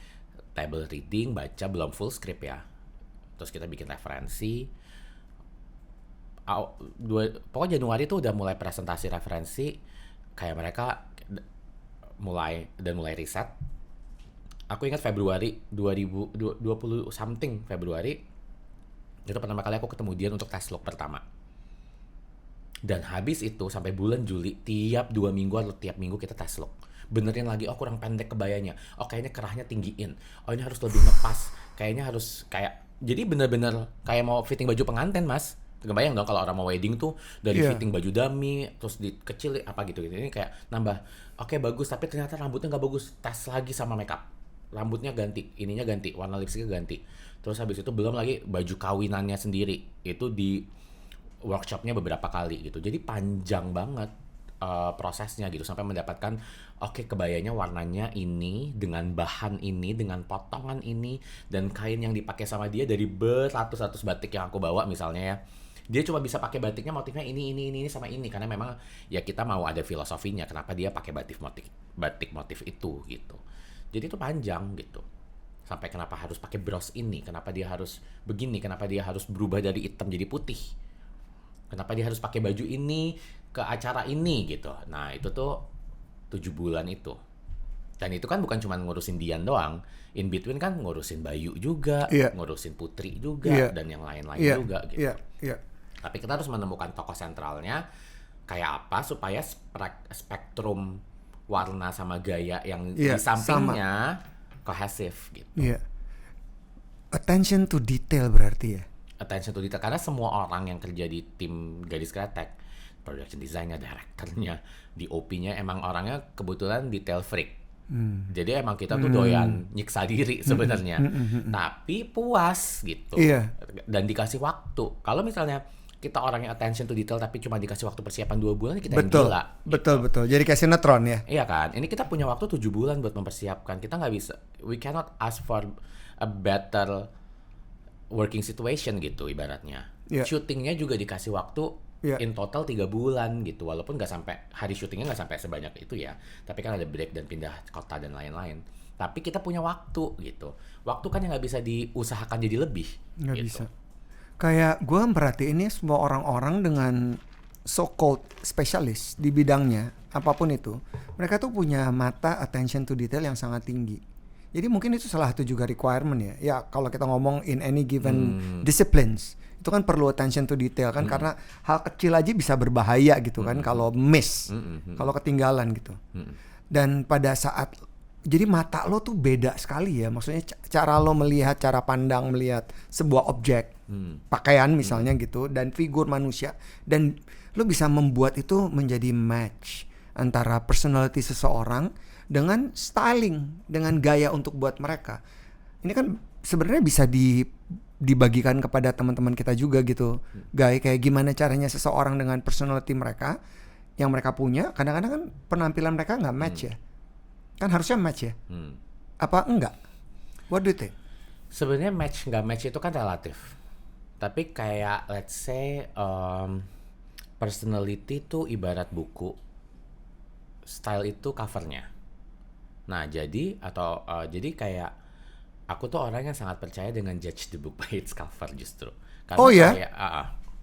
table reading, baca, belum full script ya. Terus kita bikin referensi. Pokoknya Januari tuh udah mulai presentasi referensi. Kayak mereka mulai riset. Aku ingat Februari 2020 something Februari. Itu pertama kali aku ketemu dia untuk test look pertama. Dan habis itu sampai bulan Juli, tiap 2 minggu atau tiap minggu kita test look. Benerin lagi, kurang pendek kebayanya. Kayaknya kerahnya tinggiin. Ini harus lebih ngepas. Kayaknya harus jadi bener-bener kayak mau fitting baju pengantin, Mas. Kebayang dong kalau orang mau wedding tuh dari fitting baju dummy, terus dikecil apa gitu. Ini kayak nambah, bagus, tapi ternyata rambutnya nggak bagus. Tes lagi sama makeup. Rambutnya ganti, ininya ganti, warna lipstiknya ganti. Terus habis itu belum lagi baju kawinannya sendiri. Itu di workshopnya beberapa kali gitu. Jadi panjang banget prosesnya gitu. Sampai mendapatkan, kebayanya warnanya ini, dengan bahan ini, dengan potongan ini. Dan kain yang dipakai sama dia dari beratus-ratus batik yang aku bawa misalnya ya. Dia cuma bisa pakai batiknya motifnya ini sama ini. Karena memang ya kita mau ada filosofinya. Kenapa dia pakai batik motif itu gitu. Jadi itu panjang gitu. Sampai kenapa harus pakai bros ini, kenapa dia harus begini, kenapa dia harus berubah dari hitam jadi putih. Kenapa dia harus pakai baju ini ke acara ini gitu. Nah, itu tuh 7 bulan itu. Dan itu kan bukan cuma ngurusin Dian doang. In between kan ngurusin Bayu juga, ngurusin Putri juga, dan yang lain-lain juga gitu. Tapi kita harus menemukan tokoh sentralnya kayak apa supaya spektrum warna sama gaya yang di sampingnya kohesif gitu. Attention to detail berarti ya. Attention to detail karena semua orang yang kerja di tim Gadis Kretek, production design-nya, director-nya, DOP-nya emang orangnya kebetulan detail freak. Jadi emang kita tuh doyan nyiksa diri sebenarnya. Tapi puas gitu. Dan dikasih waktu. Kalau misalnya kita orang yang attention to detail tapi cuma dikasih waktu persiapan 2 bulan, kita yang gila. Betul. Jadi kayak sinetron ya. Iya kan? Ini kita punya waktu 7 bulan buat mempersiapkan. Kita nggak bisa, we cannot ask for a better working situation gitu ibaratnya. Shootingnya juga dikasih waktu in total 3 bulan gitu. Walaupun nggak sampai, hari syutingnya nggak sampai sebanyak itu ya. Tapi kan ada break dan pindah kota dan lain-lain. Tapi kita punya waktu gitu. Waktu kan yang nggak bisa diusahakan jadi lebih. Nggak gitu. bisa. Kayak gue merhatiin ini semua orang-orang dengan so-called spesialis di bidangnya, apapun itu, mereka tuh punya mata attention to detail yang sangat tinggi. Jadi mungkin itu salah satu juga requirement ya. Ya kalau kita ngomong in any given disciplines, itu kan perlu attention to detail kan, karena hal kecil aja bisa berbahaya gitu kan kalau miss, kalau ketinggalan gitu. Dan pada saat jadi mata lo tuh beda sekali ya, maksudnya cara lo melihat, cara pandang melihat sebuah objek, pakaian misalnya gitu, dan figur manusia, dan lo bisa membuat itu menjadi match antara personality seseorang dengan styling, dengan gaya untuk buat mereka. Ini kan sebenarnya bisa dibagikan kepada teman-teman kita juga gitu, gaya kayak gimana caranya seseorang dengan personality mereka yang mereka punya. Kadang-kadang kan penampilan mereka nggak match ya. Kan harusnya match ya? Apa enggak? What do you think? Sebenarnya match nggak match itu kan relatif. Tapi kayak let's say personality tuh ibarat buku, style itu covernya. Nah jadi jadi kayak aku tuh orang yang sangat percaya dengan judge the book by its cover justru. Karena Oh ya?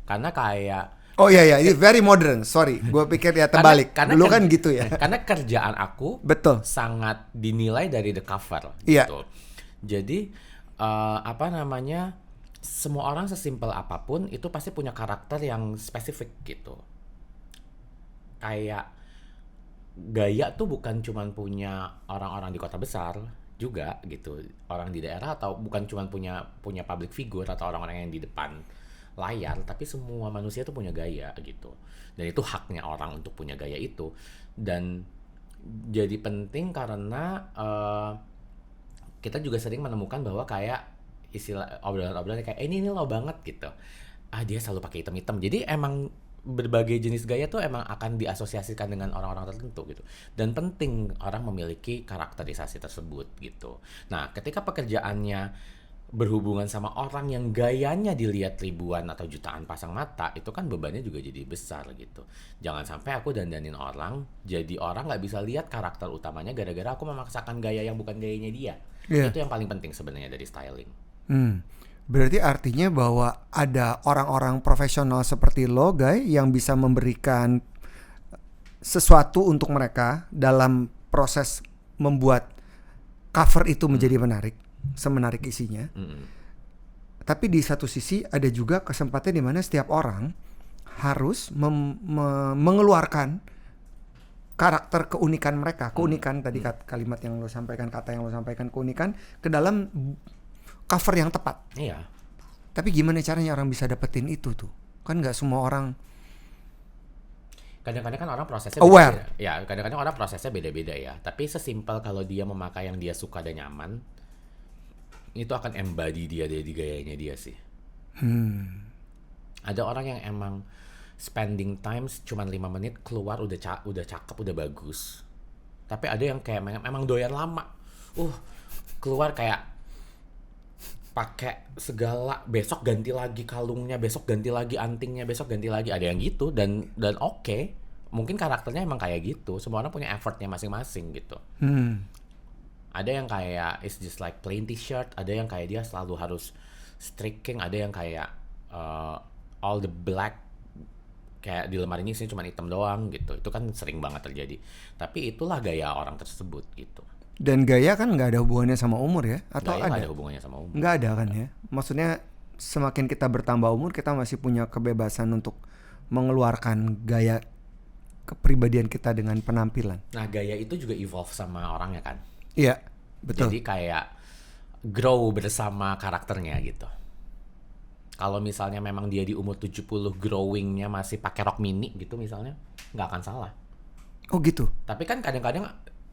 Karena kayak Oh iya, ini very modern. Sorry, gue pikir ya terbalik. Dulu kan gitu ya. Karena kerjaan aku Betul. sangat dinilai dari the cover. Iya. Gitu. Jadi semua orang sesimpel apapun itu pasti punya karakter yang spesifik gitu. Kayak gaya tuh bukan cuman punya orang-orang di kota besar juga gitu, orang di daerah, atau bukan cuman punya public figure atau orang-orang yang di depan layar, tapi semua manusia tuh punya gaya gitu, dan itu haknya orang untuk punya gaya itu. Dan jadi penting karena kita juga sering menemukan bahwa kayak istilah obrolan-obrolan kayak ini lo banget gitu, dia selalu pakai hitam-hitam, jadi emang berbagai jenis gaya tuh emang akan diasosiasikan dengan orang-orang tertentu gitu, dan penting orang memiliki karakterisasi tersebut gitu. Nah ketika pekerjaannya berhubungan sama orang yang gayanya dilihat ribuan atau jutaan pasang mata, itu kan bebannya juga jadi besar gitu. Jangan sampai aku dandanin orang, jadi orang nggak bisa lihat karakter utamanya gara-gara aku memaksakan gaya yang bukan gayanya dia. Itu yang paling penting sebenarnya dari styling. Berarti artinya bahwa ada orang-orang profesional seperti lo, guys, yang bisa memberikan sesuatu untuk mereka dalam proses membuat cover itu menjadi menarik, semenarik isinya. Tapi di satu sisi ada juga kesempatan di mana setiap orang harus mengeluarkan karakter keunikan mereka, keunikan tadi kalimat yang lo sampaikan, kata yang lo sampaikan, keunikan ke dalam cover yang tepat. Iya. Tapi gimana caranya orang bisa dapetin itu tuh? Kan nggak semua orang Kadang-kadang kan orang prosesnya aware. beda-beda. Ya, kadang-kadang orang prosesnya beda-beda ya. Tapi sesimpel kalau dia memakai yang dia suka dan nyaman, itu akan embody dia di gayanya dia sih. Ada orang yang emang spending times cuman 5 menit keluar udah cakep, udah bagus. Tapi ada yang kayak memang doyan lama. Keluar kayak pakai segala, besok ganti lagi kalungnya, besok ganti lagi antingnya, besok ganti lagi. Ada yang gitu dan oke. Mungkin karakternya emang kayak gitu. Semua orang punya effortnya masing-masing gitu. Ada yang kayak it's just like plain t-shirt, ada yang kayak dia selalu harus streaking, ada yang kayak all the black, kayak di lemari ini cuma hitam doang gitu. Itu kan sering banget terjadi. Tapi itulah gaya orang tersebut gitu. Dan gaya kan nggak ada hubungannya sama umur ya? Atau Gaya ada? nggak ada hubungannya sama umur. Nggak ada kan ya? Maksudnya semakin kita bertambah umur, kita masih punya kebebasan untuk mengeluarkan gaya kepribadian kita dengan penampilan. Nah gaya itu juga evolve sama orangnya kan. Iya, betul. Jadi kayak grow bersama karakternya gitu. Kalau misalnya memang dia di umur 70 growingnya masih pakai rok mini gitu misalnya, nggak akan salah. Oh gitu? Tapi kan kadang-kadang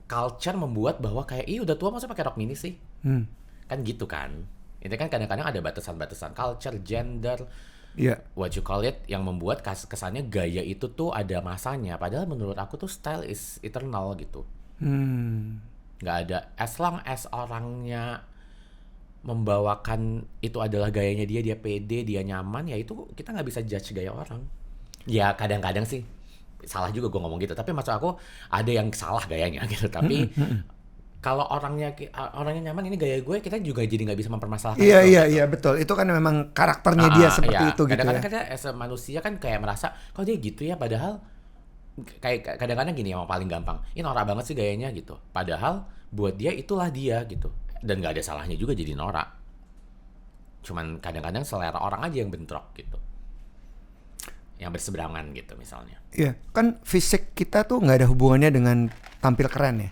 culture membuat bahwa kayak udah tua masa pakai rok mini sih. Kan gitu kan. Itu kan kadang-kadang ada batasan-batasan culture, gender, what you call it, yang membuat kesannya gaya itu tuh ada masanya. Padahal menurut aku tuh style is eternal gitu. Nggak ada, as long as orangnya membawakan itu adalah gayanya dia pede, dia nyaman, ya itu kita nggak bisa judge gaya orang. Ya kadang-kadang sih salah juga gue ngomong gitu, tapi maksud aku ada yang salah gayanya gitu. Tapi kalau orangnya nyaman, ini gaya gue, kita juga jadi nggak bisa mempermasalahkan. Iya betul. Itu kan memang karakternya dia seperti itu gitu. Kadang-kadang kita as a manusia kan kayak merasa kok dia gitu ya, padahal kayak kadang-kadang gini yang paling gampang, ini norak banget sih gayanya gitu. Padahal buat dia itulah dia gitu, dan nggak ada salahnya juga jadi norak. Cuman kadang-kadang selera orang aja yang bentrok gitu, yang berseberangan gitu misalnya. Iya, kan fisik kita tuh nggak ada hubungannya dengan tampil keren ya?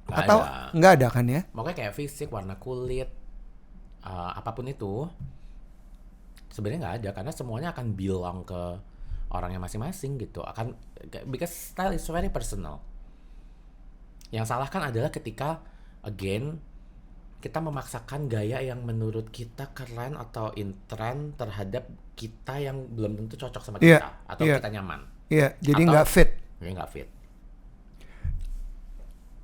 Nggak Atau ada. nggak ada kan ya? Makanya kayak fisik, warna kulit, apapun itu sebenarnya nggak ada, karena semuanya akan bilang ke orangnya masing-masing gitu. Because style is very personal. Yang salah kan adalah ketika again kita memaksakan gaya yang menurut kita keren atau in trend terhadap kita yang belum tentu cocok sama Iya, kita atau iya. kita nyaman. Iya, jadi Atau- nggak fit. Ini nggak fit.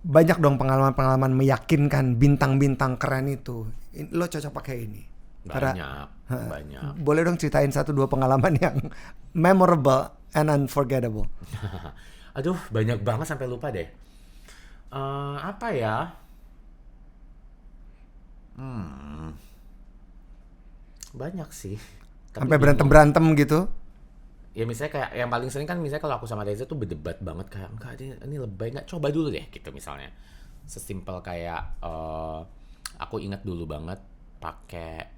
Banyak dong pengalaman-pengalaman meyakinkan bintang-bintang keren itu. Lo cocok pakai ini. Banyak. Boleh dong ceritain 1-2 pengalaman yang memorable and unforgettable. Aduh, banyak banget sampai lupa deh. Apa ya? Banyak sih. Tapi Sampai bingung. berantem-berantem gitu. Ya misalnya kayak yang paling sering kan misalnya kalau aku sama Reza tuh berdebat banget kayak enggak ini lebay, nggak coba dulu deh gitu misalnya. Sesimpel kayak aku ingat dulu banget pakai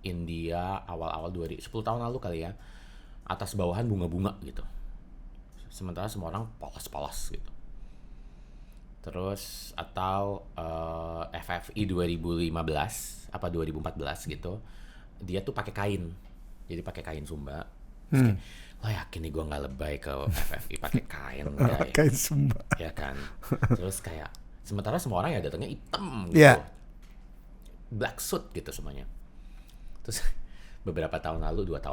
India awal-awal 10 tahun lalu kali ya, atas bawahan bunga-bunga gitu. Sementara semua orang polos-polos gitu. Terus atau FFI 2015 apa 2014 gitu, dia tuh pakai kain, jadi pakai kain Sumba. Terus kayak, lo yakin nih gue nggak lebay ke FFI pakai kain enggak ya? Kain Sumba. Ya kan. Terus kayak sementara semua orang ya datangnya hitam gitu, Iya. black suit gitu semuanya. Terus beberapa tahun lalu 2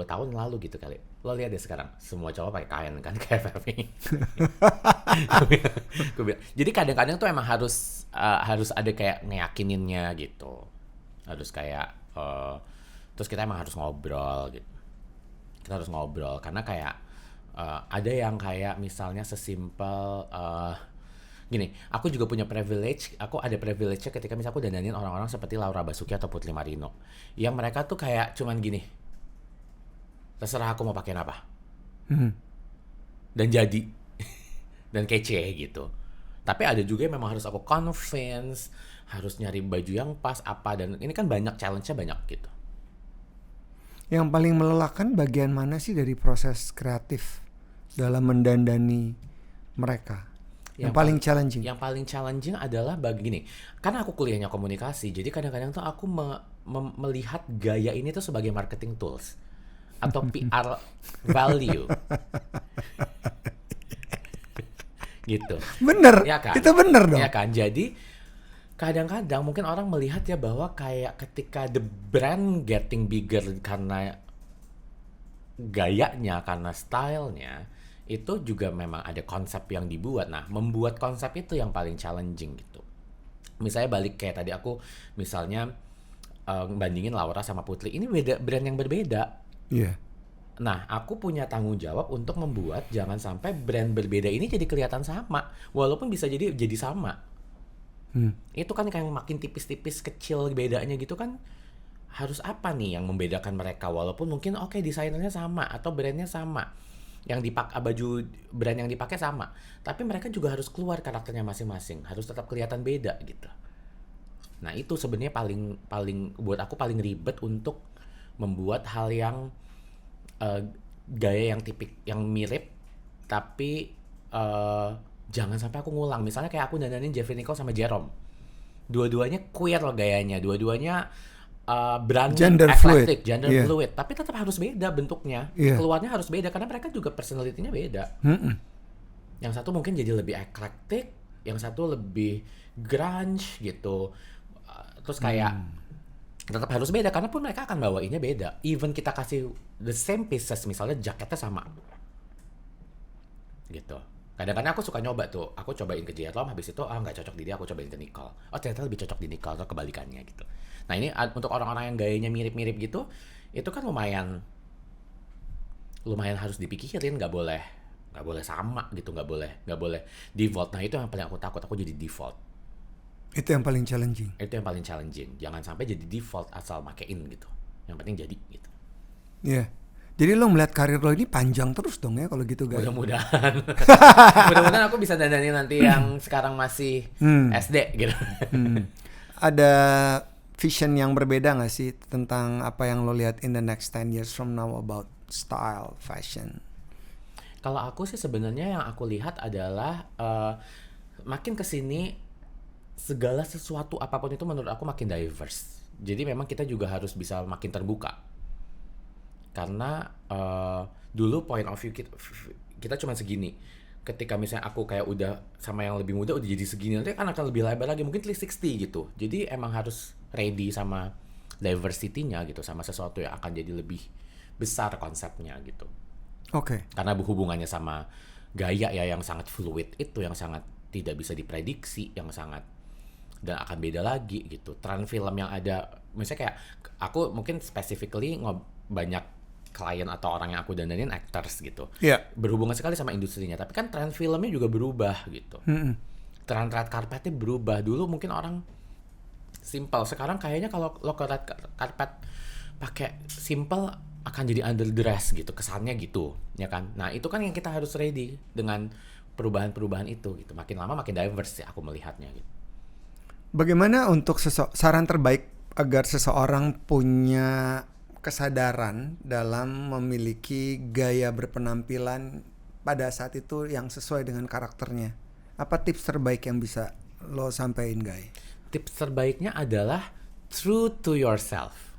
tahun lalu gitu kali, lo lihat deh sekarang semua cowok pakai kain kan ke FFI. Gua bilang, jadi kadang-kadang tuh emang harus ada kayak ngeyakininnya gitu, harus kayak terus kita emang harus ngobrol gitu. Kita harus ngobrol karena kayak ada yang kayak misalnya sesimpel gini, aku juga punya privilege, aku ada privilege-nya ketika misalnya aku dandanin orang-orang seperti Laura Basuki atau Putri Marino, yang mereka tuh kayak cuman gini, terserah aku mau pakai apa, dan jadi, dan kece gitu. Tapi ada juga yang memang harus aku convince, harus nyari baju yang pas apa, dan ini kan banyak challenge-nya banyak gitu. Yang paling melelahkan bagian mana sih dari proses kreatif dalam mendandani mereka? Yang paling challenging. Yang paling challenging adalah gini, karena aku kuliahnya komunikasi, jadi kadang-kadang tuh aku melihat gaya ini tuh sebagai marketing tools atau PR value. Gitu. Bener, Ya kan? itu bener dong. Ya kan? Jadi kadang-kadang mungkin orang melihat ya bahwa kayak ketika the brand getting bigger karena gayanya, karena stylenya, itu juga memang ada konsep yang dibuat. Nah, membuat konsep itu yang paling challenging gitu. Misalnya balik kayak tadi aku misalnya bandingin Laura sama Putri, ini beda, brand yang berbeda. Iya. Nah, aku punya tanggung jawab untuk membuat jangan sampai brand berbeda ini jadi kelihatan sama, walaupun bisa jadi sama. Itu kan kayak makin tipis-tipis kecil bedanya gitu kan, harus apa nih yang membedakan mereka, walaupun mungkin oke, desainernya sama atau brandnya sama, yang baju brand yang dipakai sama, tapi mereka juga harus keluar karakternya masing-masing, harus tetap kelihatan beda gitu. Nah, itu sebenarnya paling buat aku paling ribet untuk membuat hal yang gaya yang mirip, tapi jangan sampai aku ngulang. Misalnya kayak aku dandanin Jeffrey Nicole sama Jerome, dua-duanya queer loh gayanya, dua-duanya brand Gender eclectic, fluid. gender Yeah. fluid, tapi tetap harus beda bentuknya, Yeah. keluarnya harus beda karena mereka juga personality-nya beda. Yang satu mungkin jadi lebih eclectic, yang satu lebih grunge gitu. Terus kayak tetap harus beda karena pun mereka akan bawainnya beda. Even kita kasih the same pieces, misalnya jaketnya sama, gitu. Kadang-kadang aku suka nyoba tuh, aku cobain ke Jerome, habis itu nggak cocok di dia, aku cobain ke Nicole. Oh, ternyata lebih cocok di Nicole, atau kebalikannya gitu. Nah, ini untuk orang-orang yang gayanya mirip-mirip gitu, itu kan lumayan harus dipikirin, nggak boleh sama gitu, nggak boleh default. Nah, itu yang paling aku takut, aku jadi default. Itu yang paling challenging. Itu yang paling challenging. Jangan sampai jadi default asal makein gitu. Yang penting jadi gitu. Iya. Jadi lo melihat karir lo ini panjang terus dong ya kalau gitu guys. Mudah-mudahan. Mudah-mudahan aku bisa dandanin nanti yang sekarang masih SD gitu. Ada vision yang berbeda gak sih tentang apa yang lo lihat in the next 10 years from now about style, fashion? Kalau aku sih sebenarnya yang aku lihat adalah makin kesini segala sesuatu apapun itu menurut aku makin diverse. Jadi memang kita juga harus bisa makin terbuka. Karena dulu point of view kita cuma segini. Ketika misalnya aku kayak udah sama yang lebih muda udah jadi segini, nanti kan akan lebih lebar lagi, mungkin 360 gitu. Jadi emang harus ready sama diversity-nya gitu, sama sesuatu yang akan jadi lebih besar konsepnya gitu. Oke. Karena berhubungannya sama gaya ya yang sangat fluid itu, yang sangat tidak bisa diprediksi, yang sangat dan akan beda lagi gitu. Tren film yang ada, misalnya kayak aku mungkin specifically banyak klien atau orang yang aku dandanin actors gitu. Iya. Berhubungan sekali sama industrinya, tapi kan tren filmnya juga berubah gitu. Tren red carpetnya berubah. Dulu mungkin orang simple, sekarang kayaknya kalau lo ke red carpet pakai simple akan jadi underdress gitu, kesannya gitu, ya kan? Nah, itu kan yang kita harus ready dengan perubahan-perubahan itu gitu. Makin lama makin diverse ya aku melihatnya gitu. Bagaimana untuk saran terbaik agar seseorang punya kesadaran dalam memiliki gaya berpenampilan pada saat itu yang sesuai dengan karakternya? Apa tips terbaik yang bisa lo sampein, Guy? Tips terbaiknya adalah true to yourself.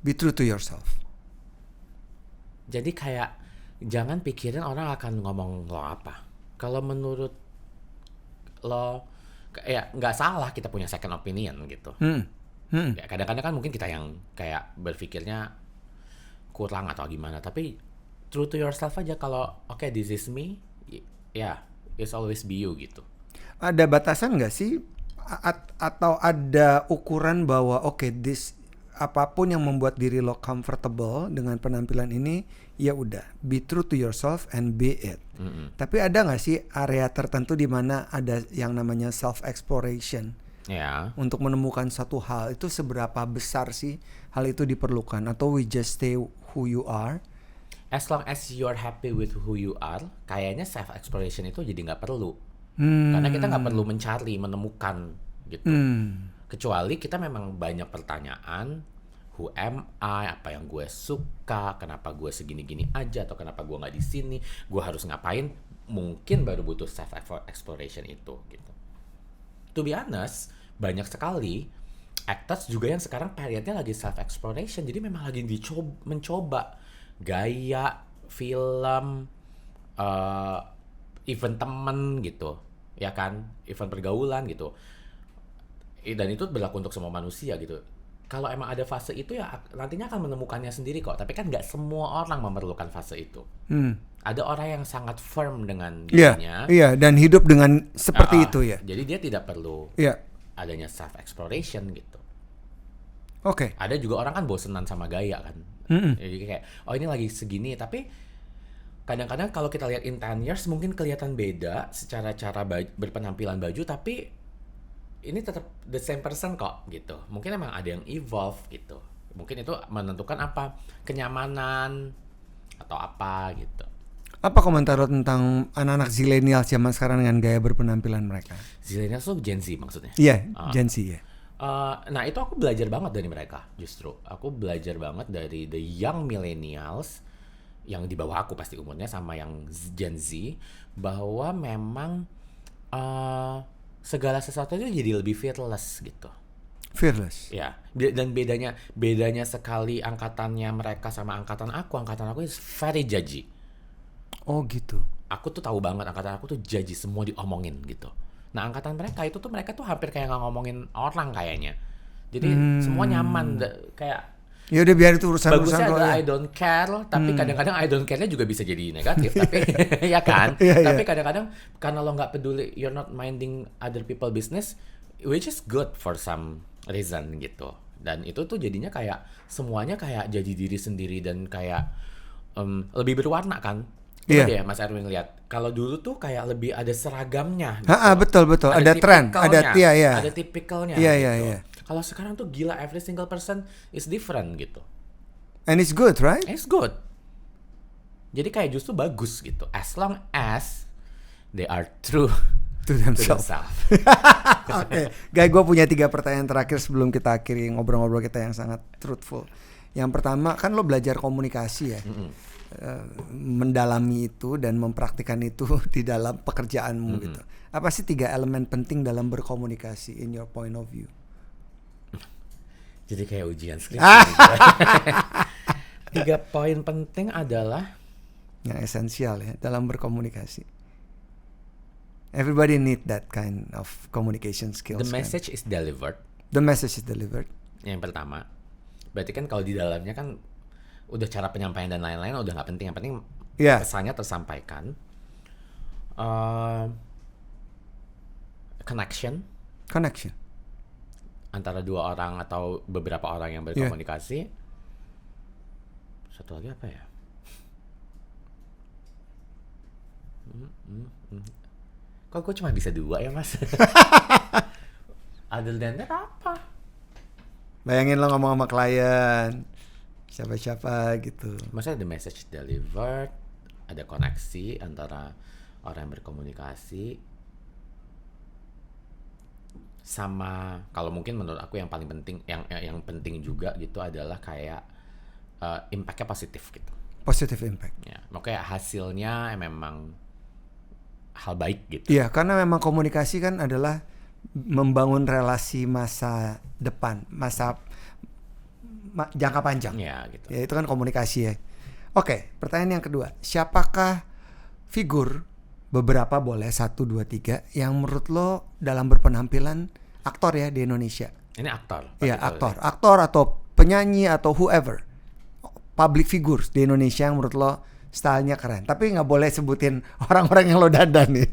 Be true to yourself. Jadi kayak jangan pikirin orang akan ngomong lo apa. Kalau menurut lo ya nggak salah kita punya second opinion gitu. Ya, kadang-kadang kan mungkin kita yang kayak berpikirnya kurang atau gimana, tapi true to yourself aja. Kalau okay, this is me, ya it's always be you gitu. Ada batasan nggak sih atau ada ukuran bahwa this apapun yang membuat diri lo comfortable dengan penampilan ini, ya udah be true to yourself and be it. Tapi ada nggak sih area tertentu di mana ada yang namanya self exploration? Ya. Untuk menemukan satu hal itu seberapa besar sih hal itu diperlukan, atau we just stay who you are? As long as you're happy with who you are, kayaknya self exploration itu jadi nggak perlu. Karena kita nggak perlu mencari, menemukan gitu. Kecuali kita memang banyak pertanyaan, who am I, apa yang gue suka, kenapa gue segini-gini aja, atau kenapa gue nggak di sini, gue harus ngapain, mungkin baru butuh self exploration itu gitu. To be honest, banyak sekali actors juga yang sekarang periodnya lagi self exploration, jadi memang lagi mencoba gaya film, event temen gitu, ya kan, event pergaulan gitu. Dan itu berlaku untuk semua manusia gitu. Kalau emang ada fase itu ya nantinya akan menemukannya sendiri kok. Tapi kan nggak semua orang memerlukan fase itu. Ada orang yang sangat firm dengan dirinya. Iya, dan hidup dengan seperti itu ya. Jadi dia tidak perlu adanya self exploration gitu. Oke. Ada juga orang kan bosenan sama gaya kan. Jadi kayak ini lagi segini, tapi kadang-kadang kalau kita lihat in 10 years mungkin kelihatan beda secara cara berpenampilan baju, tapi ini tetap the same person kok gitu. Mungkin emang ada yang evolve gitu. Mungkin itu menentukan apa, kenyamanan atau apa gitu. Apa komentar lo tentang anak-anak zilenial zaman sekarang dengan gaya berpenampilan mereka? Zilenial tuh Gen Z maksudnya? Iya, Gen Z ya. Nah itu aku belajar banget dari mereka justru. Aku belajar banget dari the young millennials yang di bawah aku pasti umurnya sama yang Gen Z, bahwa memang segala sesuatunya jadi lebih fearless gitu. Fearless. Ya, dan bedanya sekali angkatannya mereka sama angkatan aku is very judgy. Oh gitu. Aku tuh tahu banget angkatan aku tuh judgy, semua diomongin gitu. Nah angkatan mereka tuh hampir kayak nggak ngomongin orang kayaknya. Jadi semua nyaman, kayak ya udah biar itu urusan bagusnya adalah ya. I don't care, tapi kadang-kadang I don't care-nya juga bisa jadi negatif. Tapi ya kan. Tapi kadang-kadang karena lo nggak peduli, you're not minding other people business, which is good for some reason gitu. Dan itu tuh jadinya kayak semuanya kayak jadi diri sendiri dan kayak lebih berwarna kan. Coba deh Mas Erwin lihat. Kalau dulu tuh kayak lebih ada seragamnya gitu. Betul. Ada tren, ada tipikalnya. Iya. Kalau sekarang tuh gila, every single person is different gitu. And it's good, right? It's good. Jadi kayak justru bagus gitu. As long as they are true to themselves. Oke, Guys, gue punya 3 pertanyaan terakhir sebelum kita akhiri ngobrol-ngobrol kita yang sangat truthful. Yang pertama, kan lo belajar komunikasi ya. mendalami itu dan mempraktikkan itu di dalam pekerjaanmu gitu. Apa sih 3 elemen penting dalam berkomunikasi in your point of view? Jadi kayak ujian skripsi. Gitu. 3 poin penting adalah Yang esensial ya dalam berkomunikasi. Everybody need that kind of communication skills. the message is delivered. The message is delivered. Yang pertama, berarti kan kalau di dalamnya kan udah cara penyampaian dan lain-lain udah nggak penting. Yang penting pesannya tersampaikan. Connection antara 2 orang atau beberapa orang yang berkomunikasi. Satu lagi apa ya? Kok gue cuma bisa 2 ya mas? Other than that apa? Bayangin lo ngomong sama klien siapa-siapa gitu. Maksudnya the message delivered, ada koneksi antara orang yang berkomunikasi, sama kalau mungkin menurut aku yang paling penting, yang penting juga gitu adalah kayak impact-nya positif gitu. Positive impact. Ya, makanya hasilnya memang hal baik gitu. Iya, karena memang komunikasi kan adalah membangun relasi masa depan, jangka panjang. Ya, gitu. Ya, itu kan komunikasi ya. Oke, pertanyaan yang kedua. Siapakah figur, beberapa boleh, 1, 2, 3, yang menurut lo dalam berpenampilan aktor ya di Indonesia? Ini aktor. Iya, aktor atau penyanyi atau whoever. Public figures di Indonesia yang menurut lo stylenya keren. Tapi nggak boleh sebutin orang-orang yang lo dandanin.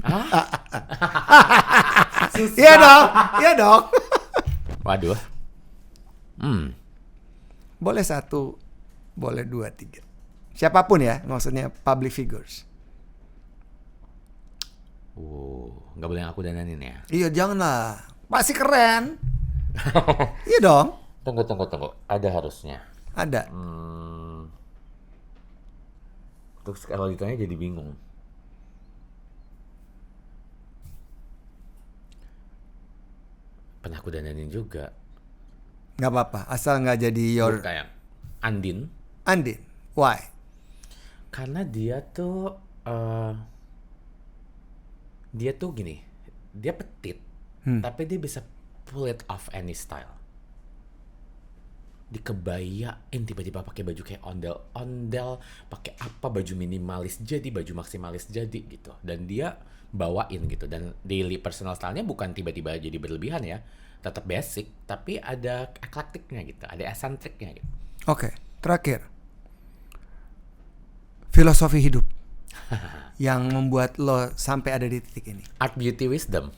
Iya dong. Waduh. Boleh 1, boleh 2, 3. Siapapun ya, maksudnya public figures. Nggak boleh yang aku dandanin ya? Iya, janganlah. Pasti keren. Iya dong. Tunggu. Ada harusnya. Ada. Terus kalau ditanya jadi bingung. Pernah aku dandanin juga. Nggak apa-apa, asal nggak jadi your... Kayak Andin. Why? Karena dia tuh gini, dia petit, tapi dia bisa pull it off any style. Dikebayain tiba-tiba pakai baju kayak ondel-ondel, pakai apa, baju minimalis jadi, baju maksimalis jadi gitu. Dan dia bawain gitu. Dan daily personal style-nya bukan tiba-tiba jadi berlebihan ya, tetap basic, tapi ada eklektiknya gitu, ada esentriknya gitu. Oke, terakhir. Filosofi hidup yang membuat lo sampai ada di titik ini. Art, Beauty, Wisdom.